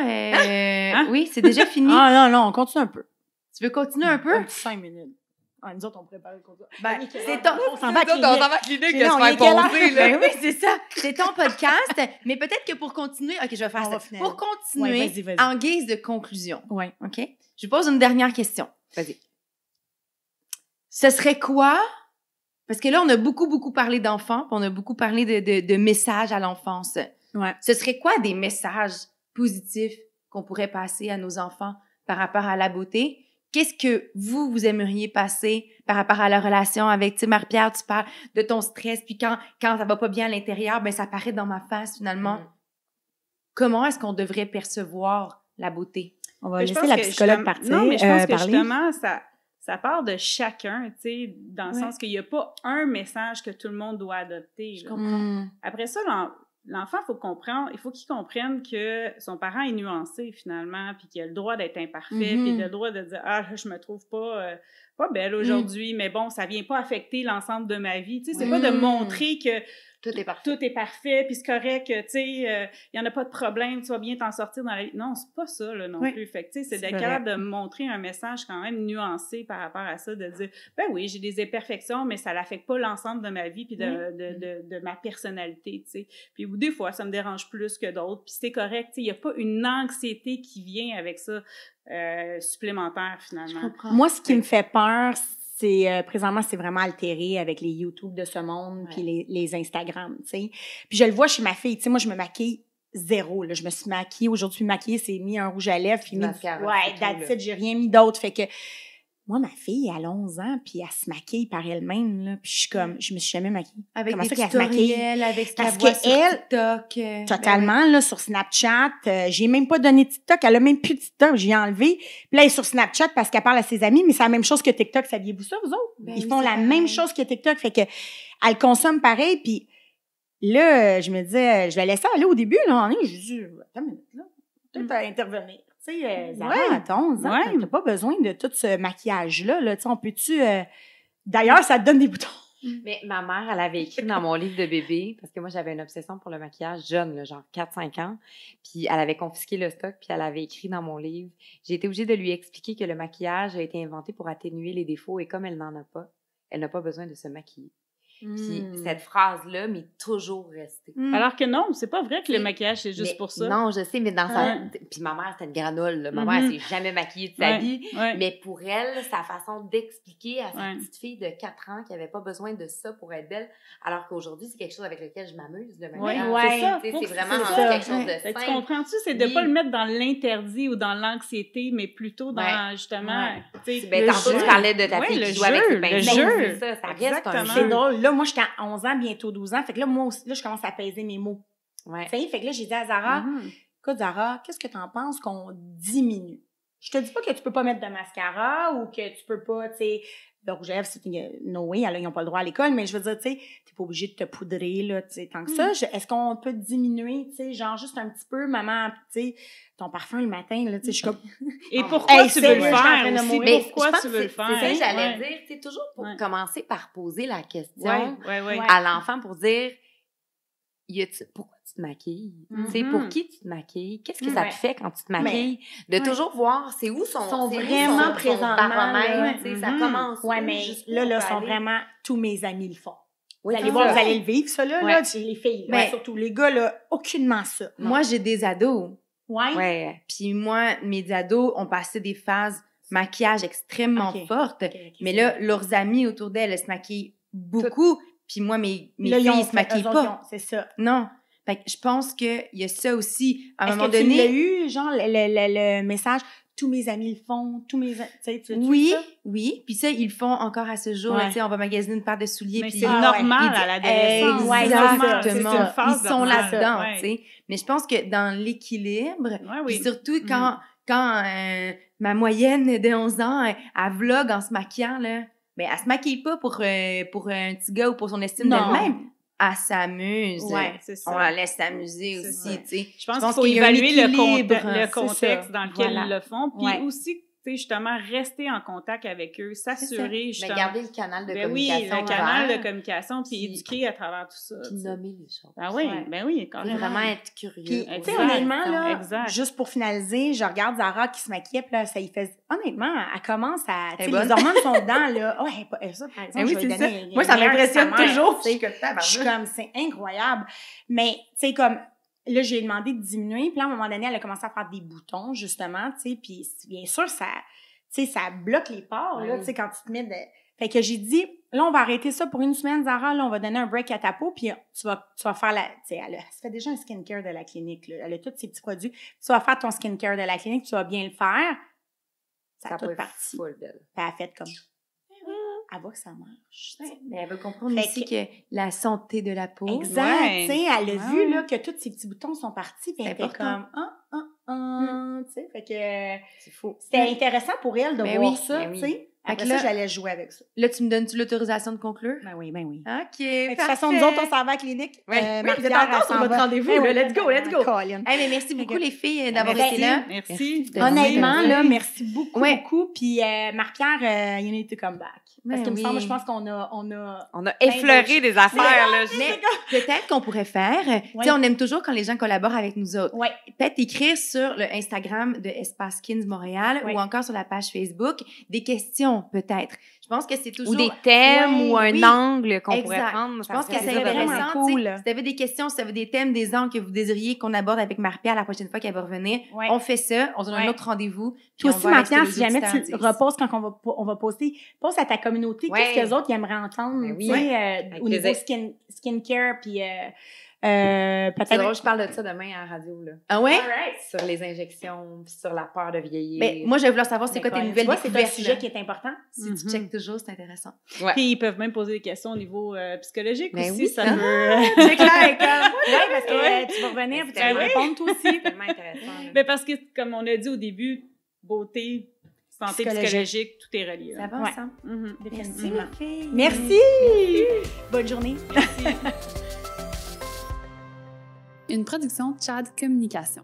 Oui, c'est déjà fini. Non, on continue un peu. Tu veux continuer un peu? 5 minutes. Nous autres, on prépare le contenu. C'est ton... On s'en va à clinique de se faire poser, là. Oui, c'est ça. C'est ton podcast. Mais peut-être que pour continuer... OK, je vais faire ça. Pour continuer, vas-y. en guise de conclusion. Oui. OK? Je pose une dernière question. Vas-y. Ce serait quoi... Parce que là, on a beaucoup parlé d'enfants, puis on a beaucoup parlé de messages à l'enfance. Ouais. Ce serait quoi des messages positifs qu'on pourrait passer à nos enfants par rapport à la beauté? Qu'est-ce que vous aimeriez passer par rapport à la relation avec, tu sais, Marie-Pierre, tu parles de ton stress, puis quand ça va pas bien à l'intérieur, ben ça paraît dans ma face, finalement. Comment est-ce qu'on devrait percevoir la beauté? On va laisser la psychologue partir. Non, mais je pense que justement, ça part de chacun, tu sais, dans le sens qu'il n'y a pas un message que tout le monde doit adopter. Je comprends. Après ça, l'enfant, il faut qu'il comprenne que son parent est nuancé, finalement, puis qu'il a le droit d'être imparfait, puis il a le droit de dire « Ah, je me trouve pas belle aujourd'hui, mais bon, ça vient pas affecter l'ensemble de ma vie. » Tu sais, c'est pas de montrer que tout est parfait, puis c'est correct, tu sais, il y en a pas de problème, tu vas bien t'en sortir dans la vie. Non, c'est pas ça, là, non plus. Fait que, tu sais, c'est d'être capable de montrer un message quand même nuancé par rapport à ça, de dire, ben oui, j'ai des imperfections, mais ça l'affecte pas l'ensemble de ma vie puis de ma personnalité, tu sais. Puis des fois, ça me dérange plus que d'autres, puis c'est correct, tu sais, il y a pas une anxiété qui vient avec ça, supplémentaire, finalement. Moi, ce qui me fait peur, c'est présentement, c'est vraiment altéré avec les YouTube de ce monde puis les Instagram, tu sais. Puis je le vois chez ma fille, tu sais, moi je me maquille zéro, là, je me suis maquillée aujourd'hui, maquillée, c'est mis un rouge à lèvres, puis that's it, j'ai rien mis d'autre, fait que moi, ma fille, elle a 11 ans, puis elle se maquille par elle-même, là. Puis je me suis jamais maquillée. Avec comment des ça qu'elle se maquille? Avec ce parce qu'elle voit sur TikTok. Totalement, là, sur Snapchat. J'ai même pas donné TikTok. Elle a même plus de TikTok. J'ai enlevé. Puis là, elle est sur Snapchat parce qu'elle parle à ses amis, mais c'est la même chose que TikTok. Saviez-vous ça, vous autres? Ils font la même chose que TikTok. Fait que elle consomme pareil. Puis là, je me disais, je vais laisser aller au début, là. Je dis, attends une minute, là. Peut-être à intervenir. Tu sais, Zara, à 11 ans, t'as pas besoin de tout ce maquillage-là. Là. Tu sais, on peut-tu... D'ailleurs, ça te donne des boutons. Mais ma mère, elle avait écrit dans mon livre de bébé, parce que moi, j'avais une obsession pour le maquillage jeune, là, genre 4-5 ans, puis elle avait confisqué le stock, puis elle avait écrit dans mon livre. J'ai été obligée de lui expliquer que le maquillage a été inventé pour atténuer les défauts, et comme elle n'en a pas, elle n'a pas besoin de se maquiller. Puis cette phrase-là m'est toujours restée. Alors que non, c'est pas vrai que le maquillage, c'est juste pour ça. Non, je sais, mais dans sa... Puis ma mère, c'était une granole, là. Ma mère, s'est jamais maquillée de sa vie. Mais pour elle, sa façon d'expliquer à sa petite fille de 4 ans qui avait pas besoin de ça pour être belle, alors qu'aujourd'hui, c'est quelque chose avec lequel je m'amuse, le maquillage. C'est vraiment quelque chose de simple. Tu comprends-tu? C'est de pas le mettre dans l'interdit ou dans l'anxiété, mais plutôt dans, justement... Tantôt, tu parlais de ta fille qui joue avec ses pinceaux. Le jeu. C'est ça, ça reste un jeu. C'est drôle. Là, moi, j'étais à 11 ans, bientôt 12 ans. Fait que là, moi aussi, là, je commence à peser mes mots. Ouais. Fait que là, j'ai dit à Zara, écoute, Zara, qu'est-ce que t'en penses qu'on diminue Je te dis pas que tu peux pas mettre de mascara ou que tu peux pas, tu sais, le rouge à lèvres, c'est no way, ils n'ont pas le droit à l'école, mais je veux dire, tu sais, t'es pas obligé de te poudrer, là, tu sais, tant que ça. Est-ce qu'on peut diminuer, tu sais, genre juste un petit peu, maman, tu sais, ton parfum le matin, là, tu sais, je suis comme... Et pourquoi tu veux le faire aussi? Mais pourquoi tu veux le faire? C'est ça que j'allais dire, tu sais, toujours pour commencer par poser la question à à l'enfant pour dire, pourquoi tu te maquilles? Tu sais, pour qui tu te maquilles? Qu'est-ce que ça te fait quand tu te maquilles? De toujours voir, c'est où son vraiment présentement, tu sais, ça commence. Ouais, mais là, sont vraiment, tous mes amis le font. Vous allez voir, vous allez le vivre, ça, là, les filles, surtout les gars, là, aucunement ça. Moi, j'ai des ados. Ouais. Puis moi, mes ados ont passé des phases maquillage extrêmement fortes, mais là, leurs amis autour d'elles, elles se maquillent beaucoup. Puis moi, mes filles, ils se maquillent pas. C'est ça. Non. Fait que je pense qu'il y a ça aussi. À un moment donné. Est-ce que tu l'as eu, genre, le message, tous mes amis le font, tu sais, oui. Puis ça, ils le font encore à ce jour. Tu sais, on va magasiner une paire de souliers. Mais puis c'est normal à l'adolescence. Exactement. Ils sont là-dedans, tu sais. Mais je pense que dans l'équilibre, puis surtout quand ma moyenne de 11 ans, elle vlog en se maquillant, là, mais elle se maquille pas pour un petit gars ou pour son estime d'elle-même. Elle s'amuse. C'est ça. On la laisse s'amuser aussi, tu sais. Je pense qu'il faut évaluer le contexte dans lequel ils le font. Puis aussi, tu sais, justement, rester en contact avec eux, s'assurer, justement. Mais garder le canal de communication. Oui, le canal de communication, puis éduquer à travers tout ça. Puis nommer les choses. Ben oui, quand même. Vraiment être curieux. Puis, tu sais, honnêtement, là, juste pour finaliser, je regarde Zara qui se maquillait, puis là, ça y fait... Honnêtement, elle commence à... Tu sais, les hormones sont dedans, là. Oh, ça, par exemple, je vais lui donner... Moi, ça m'impressionne toujours. Je suis comme, c'est incroyable. Mais, tu sais, comme... Là, j'ai demandé de diminuer, puis là, à un moment donné, elle a commencé à faire des boutons, justement, tu sais, puis bien sûr, ça, tu sais, ça bloque les pores, là, tu sais, quand tu te mets de... Fait que j'ai dit, là, on va arrêter ça pour une semaine, Zara, là, on va donner un break à ta peau, puis tu vas faire la... Tu sais, elle se fait déjà un skincare de la clinique, là, elle a tous ses petits produits, tu vas faire ton skincare de la clinique, tu vas bien le faire, ça a tout parti. Puis elle a fait comme... Elle voit que ça marche. Mais elle veut comprendre aussi que la santé de la peau. Exact. Tu sais, elle a vu là, que tous ces petits boutons sont partis. Puis elle était comme, tu sais, fait que c'est fou. C'était intéressant pour elle de voir ça, tu sais. Après ça, j'allais jouer avec ça. Là, tu me donnes-tu l'autorisation de conclure? Ben oui. OK, de toute façon, nous autres, on s'en va à la clinique. Vous êtes en sur votre rendez-vous. Let's go. Mais merci beaucoup, les filles, d'avoir été là. Merci. Honnêtement, là, merci beaucoup. Puis, Marie-Pierre, you need to come back. Parce que me semble, je pense qu'on a effleuré des affaires, là. Mais peut-être qu'on pourrait faire, tu sais, on aime toujours quand les gens collaborent avec nous autres. Peut-être écrire sur le Instagram de Espace Skins Montréal ou encore sur la page Facebook des questions, peut-être. Je pense que c'est toujours... Ou des thèmes ou un angle qu'on pourrait prendre. Je pense que c'est intéressant. Cool. Si tu avais des questions, si tu avais des thèmes, des angles que vous désiriez qu'on aborde avec Marie-Pierre la prochaine fois qu'elle va revenir, on fait ça, on donne un autre rendez-vous. Toi aussi, Marie-Pierre, si jamais tu reposes quand on va poster, pose à ta communauté qu'est-ce que les autres aimeraient entendre, au niveau skincare, puis peut-être... C'est drôle, je parle de ça demain à la radio, là. Ah ouais? Sur les injections, puis sur la peur de vieillir. Mais moi, je vais vouloir savoir c'est quoi tes nouvelles découvertes. C'est un sujet qui est important. Si tu checkes toujours, c'est intéressant. Puis ils peuvent même poser des questions au niveau psychologique aussi, ça peut... C'est clair, parce que tu vas revenir, puis tu vas répondre toi aussi. C'est tellement intéressant. Mais parce que, comme on a dit au début, beauté, santé psychologique, tout est relié. Ça va ensemble. Définitivement. Merci. Bonne journée. Merci. Une production Tchad Communication.